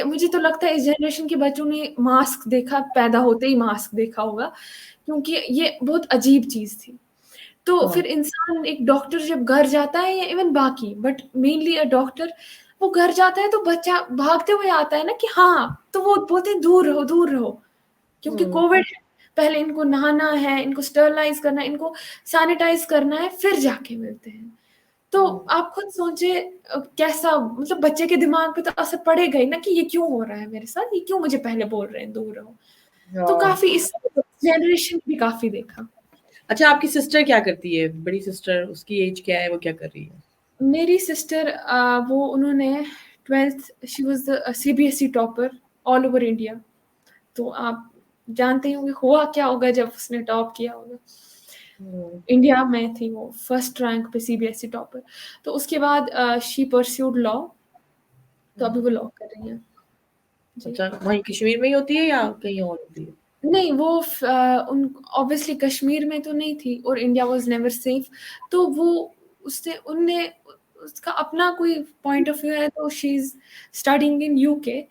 मुझे तो लगता है इस जनरेशन के बच्चों ने मास्क देखा, पैदा होते ही मास्क देखा होगा, क्योंकि ये बहुत अजीब चीज थी। तो हाँ, फिर इंसान, एक डॉक्टर जब घर जाता है, या इवन बाकी, बट मेनली अ डॉक्टर, वो घर जाता है तो बच्चा भागते हुए आता है ना कि हाँ, तो वो बोलते हैं दूर रहो, दूर रहो, क्योंकि कोविड है। पहले इनको नहाना है, इनको स्टरलाइज करना है, इनको सैनिटाइज करना है, फिर जाके मिलते हैं। तो आप खुद सोचे कैसा, मतलब बच्चे के दिमाग पे तो असर पड़ेगा ही ना कि ये क्यों हो रहा है मेरे साथ, ये क्यों मुझे पहले बोल रहे हैं दूर रहो। तो हाँ। काफी इस जनरेशन भी काफी देखा। अच्छा, आपकी सिस्टर क्या करती है? बड़ी सिस्टर, उसकी एज क्या है, वो क्या कर रही है? मेरी सिस्टर, वो उन्होंने 12th, she was the CBSE topper all over India. तो आप जानते होंगे हुआ क्या होगा जब उसने टॉप किया होगा। हम्म, इंडिया में थी वो फर्स्ट रैंक पे सीबीएसई टॉपर। तो उसके बाद शी परस्यूड लॉ, तो अभी वो लॉ कर रही हैं। जी। अच्छा, वहीं कश्मीर में ही होती है या कहीं और होती है? नहीं, वो उन ऑब्वियसली कश्मीर में तो नहीं थी, और इंडिया वाज नेवर सेफ। तो वो उसने उनने उसका अपना कोई पॉइंट ऑफ व्यू है, तो she is studying in UK.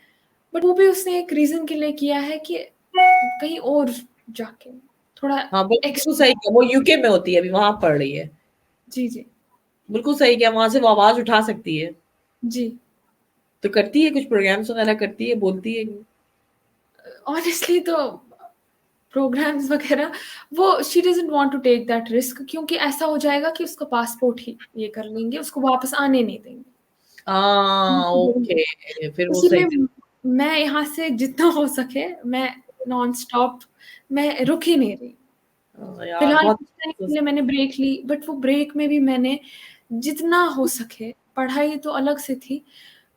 But वो भी उसने एक रीजन के लिए किया है कि कहीं और जाके थोड़ा हाँ, बिल्कुल एक्स्ट्रा। सही किया। वो यूके में होती है, अभी वहां पढ़ रही है। जी जी। बिल्कुल सही किया, वहां से वो आवाज उठा सकती है। जी। तो करती है कुछ प्रोग्राम्स वगैरह, करती है, बोलती है? ऑनेस्टली तो प्रोग्राम्स वगैरह, वो she doesn't want to take that risk, क्योंकि ऐसा हो जाएगा कि उसका पासपोर्ट ही ये कर लेंगे, उसको वापस आने नहीं देंगे। हाँ, ओके, फिर वो सही इसीलिए मैं यहाँ से जितना हो सके, मैं नॉन स्टॉप, मैं रुक ही नहीं रही। यार फिलहाल बहुत। कुछ टाइम के लिए मैंने ब्रेक ली, बट वो ब्रेक में भी मैंने जितना हो सके, पढ़ाई तो अलग से थी,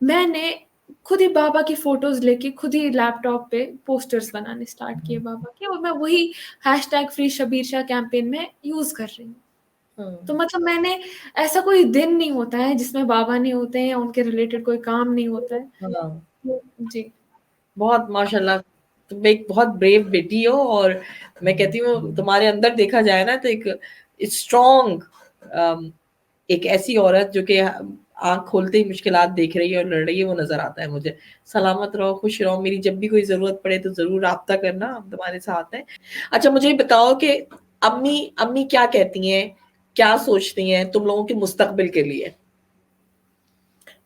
मैंने खुद ही बाबा की फोटोज लेके खुद ही लैपटॉप पे पोस्टर्स बनाने स्टार्ट किए बाबा के, और मैं वही hashtag free Shabir Shah campaign में यूज कर रही हूँ। तो मतलब मैंने, ऐसा कोई दिन नहीं होता है जिसमें बाबा नहीं होते हैं या उनके रिलेटेड कोई काम नहीं होता है। हाँ, जी। बहुत माशाल्लाह, तुम एक बहुत ब्रेव बेटी हो। और मैं कहती हूँ तुम्हारे अंदर देखा जाए ना तो एक स्ट्रॉन्ग, एक ऐसी औरत जो कि आंख खोलते ही मुश्किलात देख रही है और लड़ रही है, वो नजर आता है मुझे। सलामत रहो, खुश रहो, मेरी जब भी कोई जरूरत पड़े तो जरूर राब्ता करना, हम तुम्हारे साथ हैं। अच्छा, मुझे ये बताओ कि अम्मी अम्मी क्या कहती हैं, क्या सोचती हैं तुम लोगों के मुस्तकबिल के लिए?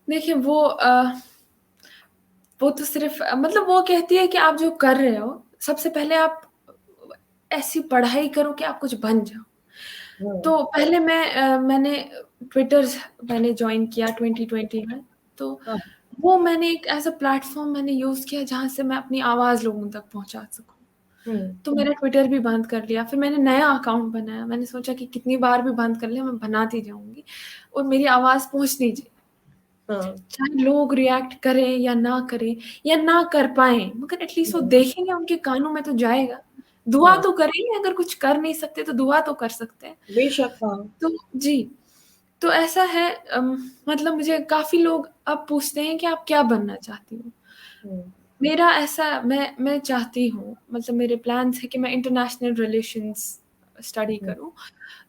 देखिए वो तो सिर्फ मतलब वो कहती है कि आप जो कर रहे हो, सबसे पहले आप ऐसी पढ़ाई करो कि आप कुछ बन जाओ। हम्म, तो पहले मैंने ट्विटर मैंने ज्वाइन किया 2020 में। तो हाँ, वो मैंने एक ऐसा प्लेटफॉर्म मैंने यूज किया जहाँ से मैं अपनी आवाज लोगों तक पहुंचा सकूं। हम्म, तो मेरा ट्विटर भी बंद कर लिया, फिर मैंने नया अकाउंट बनाया। मैंने सोचा कि कितनी बार भी बंद कर लिया, मैं बनाती जाऊंगी और मेरी आवाज पहुंचनी चाहिए, हाँ, चाहे लोग रिएक्ट करें या ना करें या ना कर पाए, मगर एटलीस्ट वो देखेंगे, उनके कानों में तो जाएगा। दुआ हाँ, तो करेंगे, अगर कुछ कर नहीं सकते तो दुआ तो कर सकते हैं। बेशक, हाँ, तो जी। तो ऐसा है, मतलब मुझे काफी लोग अब पूछते हैं कि आप क्या बनना चाहती हो। हम्म, मेरा ऐसा, मैं चाहती हूँ, मतलब मेरे प्लान्स है कि मैं इंटरनेशनल रिलेशंस स्टडी हम्म, करूँ,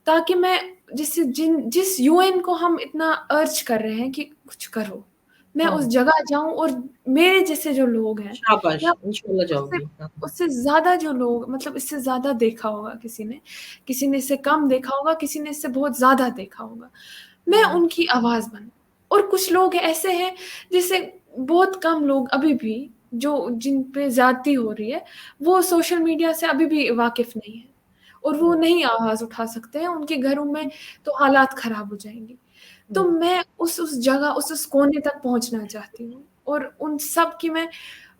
ताकि मैं जिस यूएन को हम इतना अर्ज कर रहे हैं कि कुछ करो, मैं उस हाँ, जगह जाऊं, और मेरे जैसे जो लोग हैं, शाबाश, या इंशाल्लाह उससे जाओगी, हाँ, उससे ज्यादा जो लोग, मतलब इससे ज्यादा देखा होगा किसी ने इससे कम देखा होगा, किसी ने इससे बहुत ज्यादा देखा होगा, मैं उनकी आवाज बनूं। और कुछ लोग ऐसे हैं जिसे बहुत कम लोग अभी भी, जो जिन पे ज्यादती हो रही है, वो सोशल मीडिया से अभी भी वाकिफ नहीं है, और वो नहीं आवाज उठा सकते हैं, उनके घरों में तो हालात खराब हो जाएंगे। तो हम्म, मैं उस जगह, उस कोने तक पहुंचना चाहती हूँ, और उन सब की मैं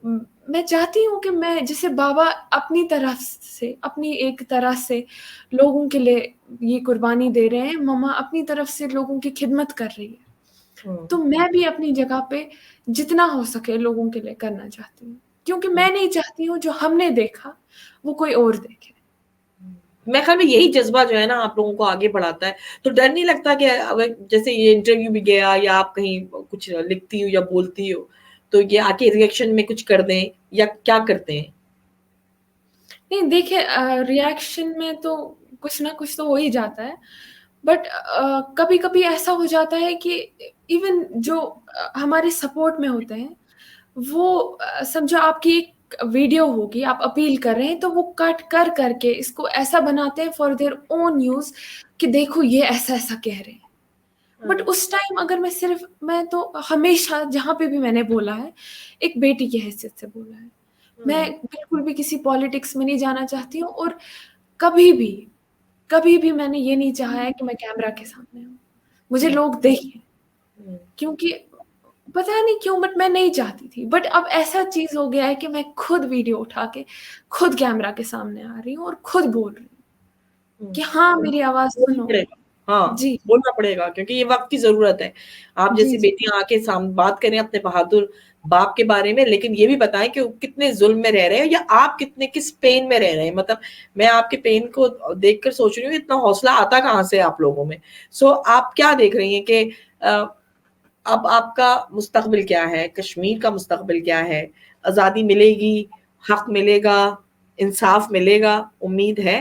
मैं चाहती हूँ कि मैं जैसे बाबा अपनी तरफ से, अपनी एक तरह से लोगों के लिए ये कुर्बानी दे रहे हैं, मम्मा अपनी तरफ से लोगों की खिदमत कर रही है, तो मैं भी अपनी जगह पे जितना हो सके लोगों के लिए करना चाहती हूँ, क्योंकि मैं नहीं चाहती हूँ जो हमने देखा वो कोई और देखे। मैं ख्याल में यही जज्बा जो है ना आप लोगों को आगे बढ़ाता है। तो डर नहीं लगता कि अगर जैसे ये इंटरव्यू भी गया या आप कहीं कुछ लिखती हो या बोलती हो तो ये आके रिएक्शन में कुछ कर दें या क्या करते हैं? नहीं देखिए, रिएक्शन में तो कुछ ना कुछ तो हो ही जाता है, बट कभी-कभी ऐसा हो जाता है कि इवन जो हमारे सपोर्ट में होते हैं, वो समझो आपकी एक वीडियो होगी, आप अपील कर रहे हैं, तो वो कट कर करके इसको ऐसा बनाते हैं फॉर देयर ओन यूज़ कि देखो ये ऐसा-ऐसा कह रहे हैं। बट उस टाइम अगर मैं तो हमेशा जहाँ पे भी मैंने बोला है, एक बेटी की हैसियत से बोला है। मैं बिल्कुल भी किसी पॉलिटिक्स में नहीं जाना चाहती हूँ, और कभी भी, कभी भी मैंने ये नहीं चाहा है कि मैं कैमरा के सामने हूँ। मुझे लोग देखें, क्योंकि पता नहीं क्यों बट मैं नहीं चाहती थी। बट अब ऐसा चीज़ हो गया है कि मैं खुद वीडियो उठा के खुद कैमरा के सामने आ रही हूँ और खुद बोल रही हूँ कि हाँ, मेरी आवाज़ बोलना सुनो। पड़ेगा। हाँ, जी, बोलना पड़ेगा क्योंकि ये वक़्त की ज़रूरत है। आप जी, जैसी जी। बेटियाँ आके बात करें अपने बहादुर बाप के बारे में, लेकिन ये भी बताएँ कि वो कितने ज़ुल्म में रह रहे हैं या आप कितने किस पेन में रह रहे हैं। मतलब मैं आपके पेन को देखकर सोच रही हूँ इतना हौसला आता कहाँ से है आप लोगों में? सो आप क्या देख रही हैं कि अ, अब आपका मुस्तक़बिल क्या है? कश्मीर का मुस्तक़बिल क्या है? आज़ादी मिलेगी, हक़ मिलेगा, इंसाफ़ मिलेगा, उम्मीद है?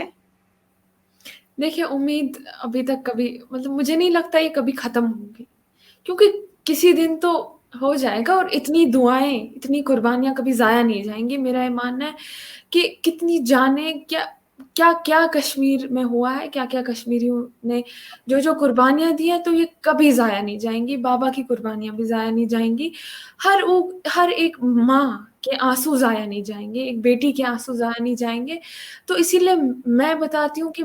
देखिए, उम्मीद अभी तक कभी मतलब मुझे नहीं लगता ये कभी ख़त्म होगी, क्योंकि किसी दिन तो हो जाएगा, और इतनी दुआएँ, इतनी कुर्बानियाँ कभी ज़ाया नहीं जाएँगी। मेरा ये मानना है कि कितनी जानें, क्या-क्या कश्मीर में हुआ है, क्या-क्या कश्मीरियों ने जो-जो कुर्बानियाँ दी हैं, तो ये कभी ज़ाया नहीं जाएँगी। बाबा की कुर्बानियाँ भी ज़ाया नहीं जाएँगी। हर एक माँ के आँसू ज़ाया नहीं जाएँगे, एक बेटी के आँसू ज़ाया नहीं जाएँगे। तो इसीलिए मैं बताती हूँ कि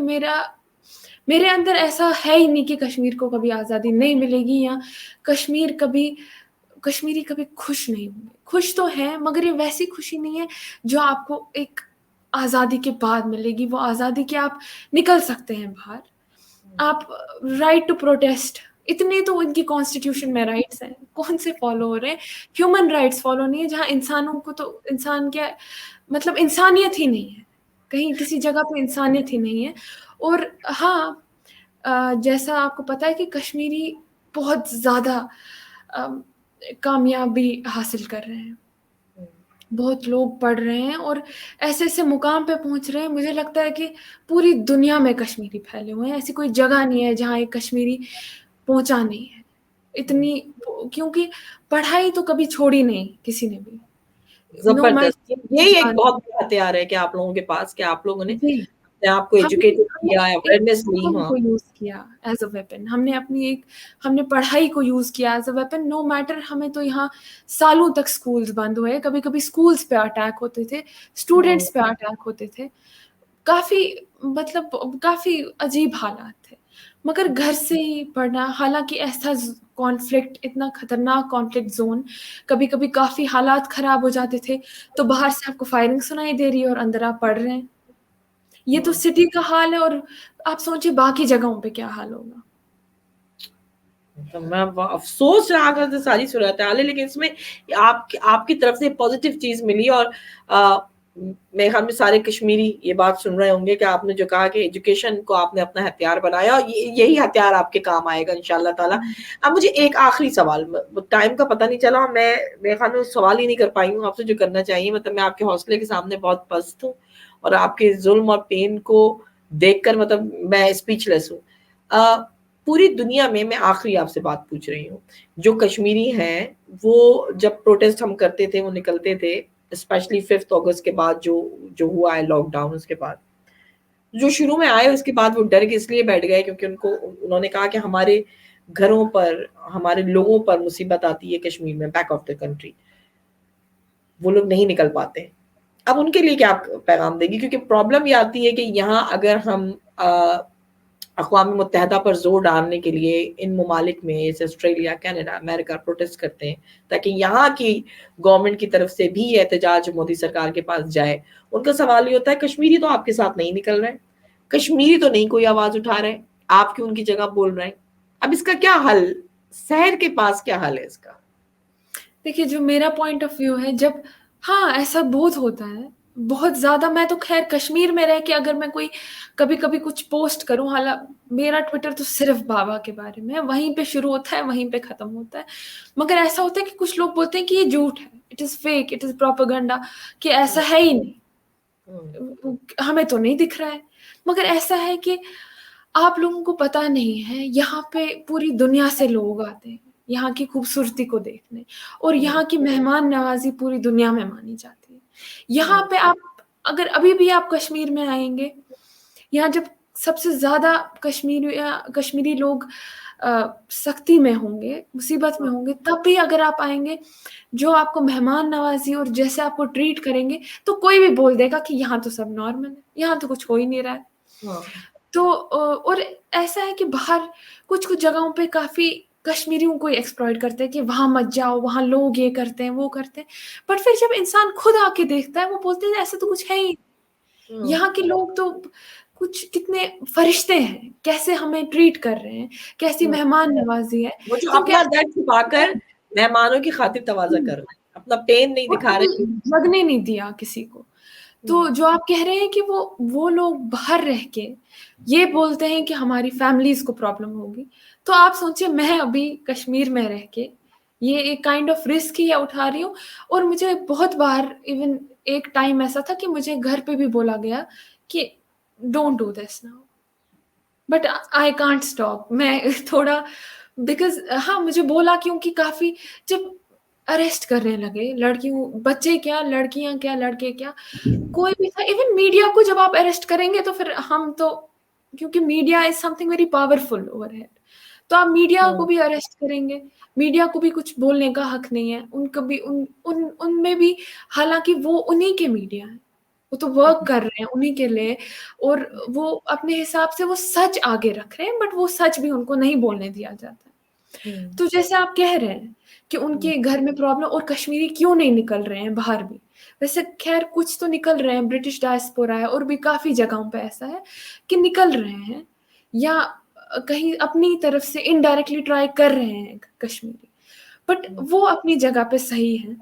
मेरे अंदर ऐसा है ही नहीं कि कश्मीर को कभी आज़ादी नहीं मिलेगी, या कश्मीरी कभी खुश नहीं होंगे। खुश तो हैं, मगर ये वैसी खुशी नहीं है जो आपको एक आज़ादी के बाद मिलेगी। वो आज़ादी कि आप निकल सकते हैं बाहर। आप राइट टू प्रोटेस्ट, इतने तो इनकी कॉन्स्टिट्यूशन में राइट्स हैं, कौन से फॉलो हो रहे हैं? ह्यूमन राइट्स फॉलो नहीं है, जहाँ इंसानों को तो इंसान क्या मतलब इंसानियत ही नहीं है। कहीं किसी जगह पे इंसानियत ही नहीं है। और हाँ, जैसा आपको पता है कि कश्मीरी बहुत ज़्यादा अ, कामयाबी हासिल कर रहे हैं। बहुत लोग पढ़ रहे हैं और ऐसे-ऐसे मुकाम पे पहुँच रहे हैं, मुझे लगता है कि पूरी दुनिया में कश्मीरी फैले हुए हैं। ऐसी कोई जगह नहीं है जहाँ एक कश्मीरी पहुँचा नहीं है। इतनी क्योंकि पढ़ाई तो कभी छोड़ी नहीं किसी ने भी। नो ज़बरदस्त। मैटर यही एक जान बहुत बड़ा हथियार है कि आप लोगों के पास कि आप लोगों ने जी। अपने आप को हमने एजुकेटेड हमने किया, एक अवेयरनेस ली। काम हाँ। को यूज़ किया एज़ अ वेपन। हमने पढ़ाई को यूज़ किया as a weapon. No matter, हमें तो यहाँ सालों तक स्कूल्स बंद हुए, कभी-कभी स्कूल्स पे अटैक होते थे, हुँ, स्टूडेंट्स पे अटैक होते थे। काफ़ी मतलब काफ़ी अजीब हालात थे। मगर घर से ही पढ़ना, हालाँकि ऐसा कॉन्फ्लिक्ट, इतना खतरनाक कॉन्फ्लिक्ट ज़ोन, कभी-कभी काफ़ी हालात ख़राब हो जाते थे, तो बाहर से आपको फायरिंग सुनाई दे रही है और अंदर आप पढ़ रहे हैं। ये तो हुँ। सिटी का हाल है, और आप सोचिए बाकी जगहों पे क्या हाल होगा। तो मैं अफ़सोस रहा करता सारी सूरत-हाल है, लेकिन इसमें आपकी तरफ से पॉज़िटिव चीज़ मिली और मेरे ख़्याल में सारे कश्मीरी ये बात सुन रहे होंगे कि आपने जो कहा कि एजुकेशन को आपने अपना हथियार बनाया और यही हथियार आपके काम आएगा इंशाअल्लाह ताला। हुँ। अब मुझे एक आखिरी सवाल टाइम का पता नहीं चला, मैं मेरे ख़्याल में सवाल ही नहीं कर पाई हूँ आपसे जो करना चाहिए। मतलब मैं आपके हौसले के सामने बहुत पस्त हूँ और आपके ज़ुल्म और पेन को देखकर मतलब मैं स्पीचलेस हूँ। अ, पूरी दुनिया में मैं आखिरी आपसे बात पूछ रही हूँ, जो कश्मीरी हैं, वो जब प्रोटेस्ट हम करते थे, वो निकलते थे, स्पेशली 5th अगस्त के बाद जो जो हुआ है लॉकडाउन उसके बाद। जो शुरू में आए उसके बाद वो डर के इसलिए बैठ गए क्योंकि उन्होंने कहा कि हमारे घरों पर, हमारे लोगों पर मुसीबत आती है कश्मीर में, बैक ऑफ द कंट्री। वो लोग नहीं निकल पाते। अब उनके लिए क्या पैगाम देंगी? क्योंकि प्रॉब्लम ये आती है कि यहाँ अगर हम अक़वाम मुत्तहिदा पर ज़ोर डालने के लिए इन ममालिक में जैसे ऑस्ट्रेलिया, कनाडा, अमेरिका प्रोटेस्ट करते हैं ताकि यहाँ की गवर्नमेंट की तरफ से भी ये एहतजाज मोदी सरकार के पास जाए। उनका सवाल ये होता है कश्मीरी तो आपके साथ नहीं निकल रहे हैं, कश्मीरी तो नहीं कोई आवाज़ उठा रहे हैं, आप क्यों उनकी जगह बोल रहे हैं? अब इसका क्या हल? शहर के पास क्या हल है इसका? देखिए, जो मेरा पॉइंट ऑफ व्यू है, जब हाँ, ऐसा बहुत होता है, बहुत ज़्यादा। मैं तो ख़ैर कश्मीर में रह के अगर मैं कोई कभी-कभी कुछ पोस्ट करूँ, मेरा ट्विटर तो सिर्फ़ बाबा के बारे में है, वहीं पे शुरू होता है, वहीं पे ख़त्म होता है। मगर ऐसा होता है कि कुछ लोग बोलते हैं कि ये झूठ है, it is fake, it is propaganda, कि ऐसा है ही नहीं, हुँ, हमें तो नहीं दिख रहा है। मगर ऐसा है कि आप लोगों को पता नहीं है, यहाँ पे पूरी दुनिया से लोग आते हैं, यहाँ की खूबसूरती को देखने, और हुँ, यहाँ की मेहमान नवाज़ी पूरी दुनिया में मानी जाती है। यहाँ हुँ, पे आप अगर अभी भी आप कश्मीर में आएँगे, यहाँ जब सबसे ज़्यादा कश्मीरी लोग सख्ती में होंगे, मुसीबत में होंगे, तब भी अगर आप आएँगे, जो आपको मेहमान नवाज़ी और जैसे आपको ट्रीट करेंगे, तो कोई भी बोल देगा कि यहाँ तो सब नॉर्मल है, यहाँ तो कुछ हो ही नहीं रहा है। हाँ, तो और ऐसा है कि बाहर कुछ-कुछ जगहों पे काफ़ी कश्मीरियों को एक्सप्लॉइट करते हैं कि वहाँ मत जाओ, वहाँ लोग ये करते हैं, वो करते हैं। बट फिर जब इंसान खुद आके देखता है, वो बोलते हैं ऐसा तो कुछ है ही, हुँ। यहाँ के लोग तो कुछ कितने फरिश्ते हैं, कैसे हमें ट्रीट कर रहे हैं, कैसी हुँ, मेहमान नवाज़ी है। वो जो तो अपना कैसे दर्द छुपाकर मेहमानों की खातिर तवाज़ा हुँ, कर रहे हैं, अपना पेन नहीं वो दिखा रहे। कभी लगने नहीं दिया किसी को। हुँ, तो जो आप कह रहे हैं कि वो लोग बाहर रह के ये बोलते हैं कि हमारी फैमिलीज़ को प्रॉब्लम होगी, तो आप सोचिए मैं अभी कश्मीर में रह के ये एक काइंड ऑफ रिस्क ही उठा रही हूँ, और मुझे बहुत बार इवन एक टाइम ऐसा था कि मुझे घर पे भी बोला गया कि don't do this now, but I can't stop. मैं थोड़ा बिकॉज़ हाँ, मुझे बोला क्योंकि काफ़ी जब अरेस्ट करने लगे लड़कियों, बच्चे क्या, लड़कियाँ क्या, लड़के क्या, कोई भी था, इवन मीडिया को जब आप अरेस्ट करेंगे तो फिर हम तो, क्योंकि media is something very powerful overhead, तो आप मीडिया को हुँ, भी अरेस्ट करेंगे, मीडिया को भी कुछ बोलने का हक नहीं है, उनको भी उनमें भी, हालाँकि वो उन्हीं के मीडिया हैं, वो तो वर्क हुँ, कर रहे हैं उन्हीं के लिए, और वो अपने हिसाब से वो सच आगे रख रहे हैं, बट वो सच भी उनको नहीं बोलने दिया जाता है। हुँ, तो जैसे आप कह रहे हैं कि हुँ, उनके घर में प्रॉब्लम, और कश्मीरी क्यों नहीं निकल रहे हैं बाहर भी? वैसे ख़ैर कुछ तो निकल रहे हैं, ब्रिटिश डायस्पोरा है और भी काफ़ी जगहों पे ऐसा है कि निकल रहे हैं, या कहीं अपनी तरफ से इनडायरेक्टली ट्राई कर रहे हैं कश्मीरी। बट हुँ, वो अपनी जगह पे सही हैं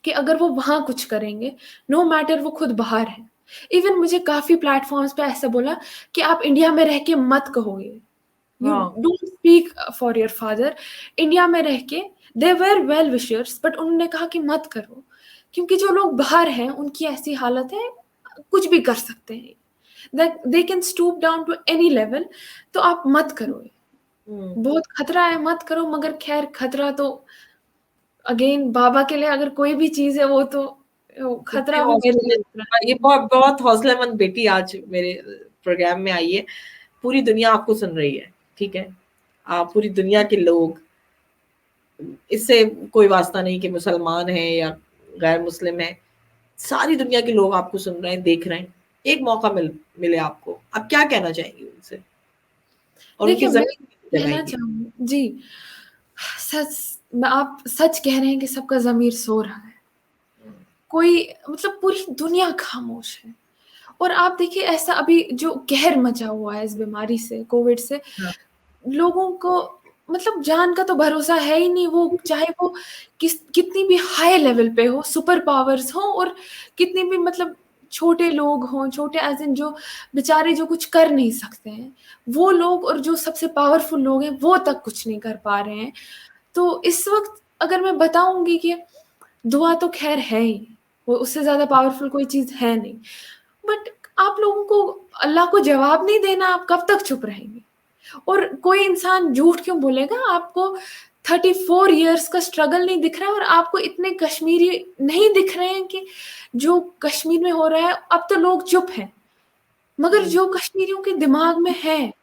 कि अगर वो वहाँ कुछ करेंगे, नो मैटर वो खुद बाहर हैं। इवन मुझे काफ़ी प्लेटफ़ॉर्म्स पे ऐसा बोला कि आप इंडिया में रह के मत कहो ये। यू हाँ, don't speak for your father. India में रह के दे वर वेल विशर्स, बट उन्होंने कहा कि मत करो, क्योंकि जो लोग बाहर हैं उनकी ऐसी हालत है, कुछ भी कर सकते हैं, they can stoop down to any level, तो आप मत करो ये, हुँ, बहुत खतरा है, मत करो। मगर खैर खतरा तो अगेन बाबा के लिए अगर कोई भी चीज़ है वो तो इतने खतरा भी मेरे लिए हौसले खतरा है। ये बहुत बहुत हौसलेमंद बेटी आज मेरे प्रोग्राम में आई है। पूरी दुनिया आपको सुन रही है, ठीक है? आप पूरी दुनिया के लोग इससे कोई वास्ता नहीं कि मुसलमान हैं या गैर मुस्लिम हैं। सारी दुनिया के लोग आपको सुन रहे हैं, देख रहे हैं। एक मौका मिले आपको, आप क्या कहना चाहेंगी उनसे? और उनकी देखिए, मैं ज़मीन कितनी कहना जगाएँगी? चाहूँगी जी, आप सच कह रहे हैं कि सबका ज़मीर सो रहा है। कोई मतलब पूरी दुनिया खामोश है। और आप देखिए ऐसा अभी जो कहर मचा हुआ है इस बीमारी से, कोविड से, हाँ, लोगों को मतलब जान का तो भरोसा है ही नहीं, वो चाहे वो कितनी भी हाई लेवल पे हो, सुपर पावर्स हों, और कितनी भी मतलब छोटे लोग हों, छोटे एज़ इन जो बेचारे जो कुछ कर नहीं सकते हैं, वो लोग, और जो सबसे पावरफुल लोग हैं, वो तक कुछ नहीं कर पा रहे हैं। तो इस वक़्त अगर मैं बताऊँगी कि दुआ तो ख़ैर है ही, वो उससे ज़्यादा पावरफुल कोई चीज़ है नहीं। बट आप लोगों को अल्लाह को जवाब नहीं देना, आप कब तक चुप रहेंगे? और कोई इंसान झूठ क्यों बोलेगा? आपको 34 इयर्स का स्ट्रगल नहीं दिख रहा है, और आपको इतने कश्मीरी नहीं दिख रहे हैं कि जो कश्मीर में हो रहा है, अब तो लोग चुप हैं। मगर हुँ, जो कश्मीरियों के दिमाग में है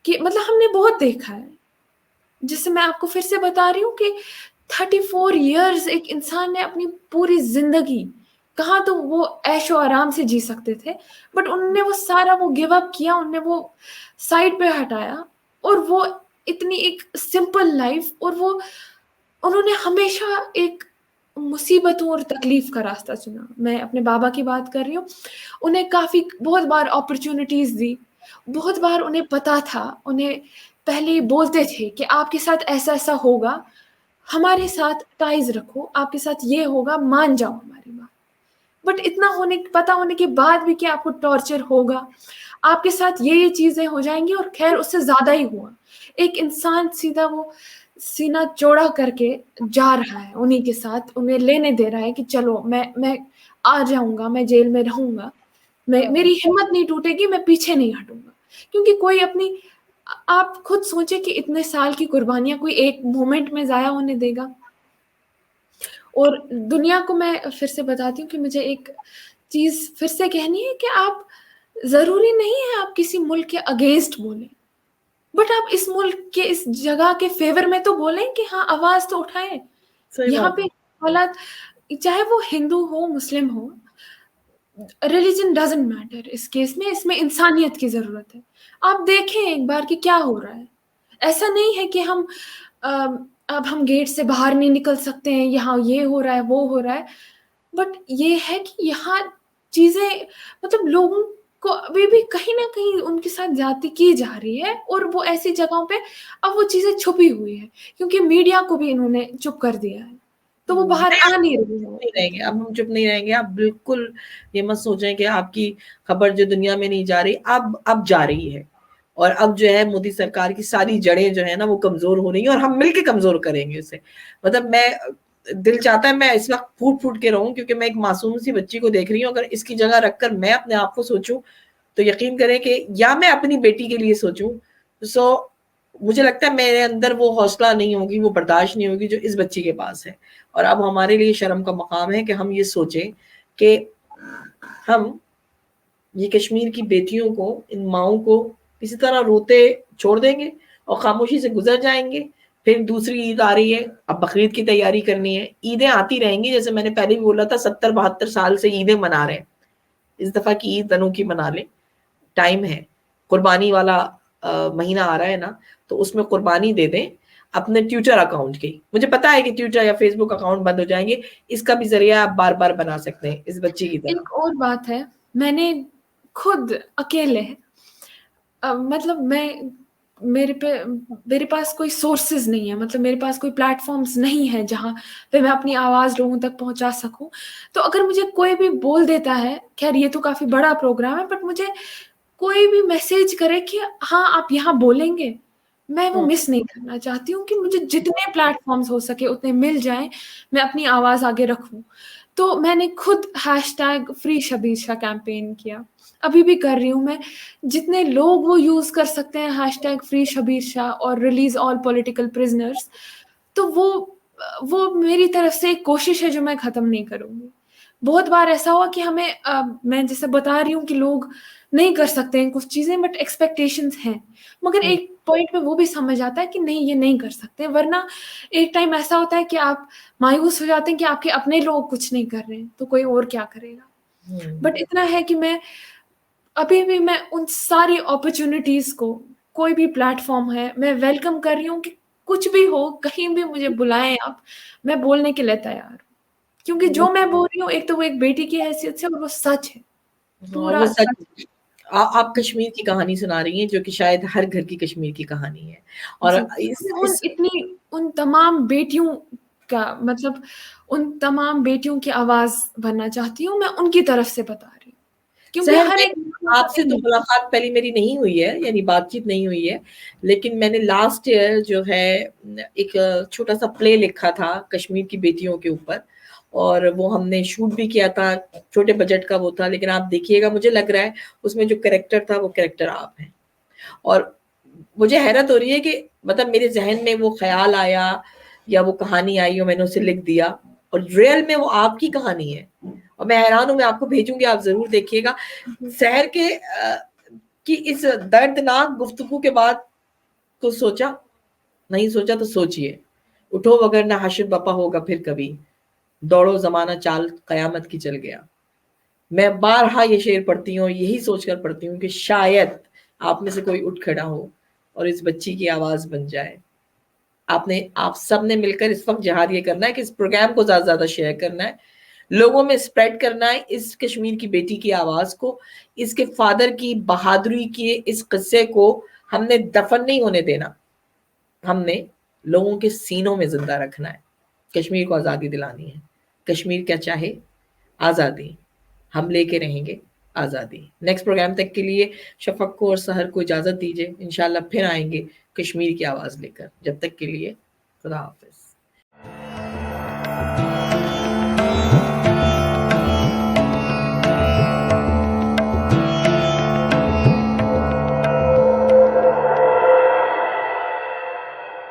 कि मतलब हमने बहुत देखा है, जैसे मैं आपको फिर से बता रही हूँ कि 34 इयर्स एक इंसान ने अपनी पूरी ज़िंदगी कहाँ तो वो ऐशो आराम से जी सकते थे, बट उन्होंने वो सारा वो गिव अप किया, उन्होंने वो साइड पे हटाया, और वो इतनी एक सिंपल लाइफ, और वो उन्होंने हमेशा एक मुसीबतों और तकलीफ का रास्ता चुना। मैं अपने बाबा की बात कर रही हूँ, उन्हें बहुत बार अपॉर्चुनिटीज दी, बहुत बार उन्हें पता था, उन्हें पहले ही बोलते थे कि आपके साथ ऐसा ऐसा होगा, हमारे साथ टाइज रखो, आपके साथ ये होगा, मान जाओ हमारी बात। बट इतना पता होने के बाद भी कि आपको टॉर्चर होगा, आपके साथ ये चीजें हो जाएंगी, और खैर उससे ज्यादा ही हुआ। एक इंसान सीधा वो सीना चौड़ा करके जा रहा है उन्हीं के साथ, उन्हें लेने दे रहा है कि चलो मैं आ जाऊंगा, मैं जेल में रहूंगा, मेरी हिम्मत नहीं टूटेगी, मैं पीछे नहीं हटूंगा। क्योंकि कोई अपनी, आप खुद सोचे कि इतने साल की कुर्बानियां कोई एक मोमेंट में जाया होने देगा। और दुनिया को मैं फिर से बताती हूँ कि मुझे एक चीज फिर से कहनी है कि आप, जरूरी नहीं है आप किसी मुल्क के अगेंस्ट बोलें, बट आप इस मुल्क के, इस जगह के फेवर में तो बोलें कि हाँ, आवाज तो उठाएं। सही यहाँ बात पे हालात, चाहे वो हिंदू हो, मुस्लिम हो, रिलीजन डजंट मैटर इस केस में, इसमें इंसानियत की जरूरत है। आप देखें एक बार कि क्या हो रहा है। ऐसा नहीं है कि हम अब हम गेट से बाहर नहीं निकल सकते हैं, यहाँ ये हो रहा है, वो हो रहा है, बट ये है कि यहाँ चीजें, मतलब लोगों को अभी भी कहीं ना कहीं उनके साथ ज्यादती की जा रही है, और वो ऐसी जगहों पे अब वो चीजें छुपी हुई है, क्योंकि मीडिया को भी इन्होंने चुप कर दिया है, तो वो बाहर नहीं, आ नहीं अब रही है। नहीं रहेंगे, अब हम चुप नहीं रहेंगे। आप बिल्कुल ये मत सोचें कि आपकी खबर जो दुनिया में नहीं जा रही, अब जा रही है। और अब जो है मोदी सरकार की सारी जड़ें जो है ना वो कमजोर हो रही हैं, और हम मिलके कमजोर करेंगे उसे। मतलब मैं, दिल चाहता है मैं इस वक्त फूट फूट के रहूं, क्योंकि मैं एक मासूम सी बच्ची को देख रही हूँ। अगर इसकी जगह रखकर मैं अपने आप को सोचूं, तो यकीन करें कि, या मैं अपनी बेटी के लिए सोचूं, सो मुझे लगता है मेरे अंदर वो हौसला नहीं होगी, वो बर्दाश्त नहीं होगी जो इस बच्ची के पास है। और अब हमारे लिए शर्म का मकाम है कि हम ये सोचें कि हम ये कश्मीर की बेटियों को, इन माओं को किसी तरह रोते छोड़ देंगे और खामोशी से गुजर जाएंगे। फिर दूसरी ईद आ रही है, अब बकरीद की तैयारी करनी है, ईदें आती रहेंगी। जैसे मैंने पहले भी बोला था, 70-72 साल से ईदें मना रहे हैं, इस दफा की ईद अनोखी मना लें, टाइम है। कुर्बानी वाला महीना आ रहा है ना, तो उसमें कुर्बानी दे दें अपने ट्विटर अकाउंट की। मुझे पता है कि ट्विटर या फेसबुक अकाउंट बंद हो जाएंगे, इसका भी जरिया आप बार बार बना सकते हैं इस बच्ची की तरह। एक और बात है, मैंने खुद अकेले, मतलब मेरे पास कोई सोर्सेज नहीं है, मतलब मेरे पास कोई प्लेटफॉर्म्स नहीं है जहाँ पे मैं अपनी आवाज लोगों तक पहुंचा सकूं। तो अगर मुझे कोई भी बोल देता है, खैर ये तो काफी बड़ा प्रोग्राम है, बट मुझे कोई भी मैसेज करे कि हाँ आप यहाँ बोलेंगे, मैं वो मिस नहीं करना चाहती हूँ कि मुझे जितने प्लेटफॉर्म्स हो सके उतने मिल जाएं, मैं अपनी आवाज आगे रखूं। तो मैंने खुद hashtag free Shabir Shah campaign किया, अभी भी कर रही हूँ मैं। जितने लोग वो यूज कर सकते हैं हैशटैग फ्री शबीर शाह और रिलीज ऑल पॉलिटिकल प्रिजनर्स, तो वो मेरी तरफ से एक कोशिश है जो मैं खत्म नहीं करूंगी। बहुत बार ऐसा हुआ कि हमें मैं जैसे बता रही हूँ कि लोग नहीं कर सकते हैं कुछ चीजें, बट एक्सपेक्टेशंस हैं, मगर एक पॉइंट पे वो भी समझ आता है कि नहीं, ये नहीं कर सकते। वरना एक टाइम ऐसा होता है कि आप मायूस हो जाते हैं कि आपके अपने लोग कुछ नहीं कर रहे हैं, तो कोई और क्या करेगा। बट इतना है कि मैं अभी भी, मैं उन सारी अपॉर्चुनिटीज को, कोई भी प्लेटफॉर्म है, मैं वेलकम कर रही हूँ कि कुछ भी हो, कहीं भी मुझे बुलाएं आप, मैं बोलने के लिए तैयार हूँ। क्योंकि जो मैं बोल रही हूँ, एक तो वो एक बेटी की हैसियत से, और वो सच है, वो पूरा सच। सच। आप कश्मीर की कहानी सुना रही हैं, जो कि शायद हर घर की कश्मीर की कहानी है। और जी, मैं उन तमाम बेटियों का, मतलब उन तमाम बेटियों की आवाज बनना चाहती हूँ, मैं उनकी तरफ से बता रही हूँ, क्योंकि सहर हर में एक आपसे तो मुलाकात पहली मेरी नहीं हुई है, यानी बातचीत नहीं हुई है, लेकिन मैंने लास्ट ईयर जो है एक छोटा सा प्ले लिखा था कश्मीर की बेटियों के ऊपर, और वो हमने शूट भी किया था। छोटे बजट का वो था, लेकिन आप देखिएगा, मुझे लग रहा है उसमें जो कैरेक्टर था वो कैरेक्टर आप हैं। और मुझे हैरत हो रही है कि मतलब मेरे जहन में वो ख्याल आया या वो कहानी आई और मैंने उसे लिख दिया, और रियल में वो आपकी कहानी है। और मैं हैरान हूँ, मैं आपको भेजूंगी, आप जरूर देखिएगा। शहर के कि इस दर्दनाक गुफ्तगू के बाद कुछ सोचा, नहीं सोचा तो सोचिए, उठो वगरना हश्र बपा होगा फिर कभी। दौड़ो ज़माना चाल क़यामत की चल गया। मैं बारहा ये शेर पढ़ती हूँ, यही सोचकर पढ़ती हूँ कि शायद आप में से कोई उठ खड़ा हो और इस बच्ची की आवाज़ बन जाए। आप सब ने मिलकर इस वक़्त जिहाद ये करना है कि इस प्रोग्राम को ज़्यादा से ज़्यादा शेयर करना है, लोगों में स्प्रेड करना है इस कश्मीर की बेटी की आवाज़ को, इसके फादर की बहादुरी के इस किस्से को हमने दफन नहीं होने देना। हमने लोगों के सीनों में ज़िंदा रखना है। कश्मीर को आज़ादी दिलानी है। कश्मीर क्या चाहे? आज़ादी। हम लेके रहेंगे आज़ादी। नेक्स्ट प्रोग्राम तक के लिए शफ़क़ को और सहर को इजाज़त दीजिए। इंशाअल्लाह फिर आएँगे कश्मीर की आवाज़ लेकर। जब तक के लिए खुदा हाफ़िज़।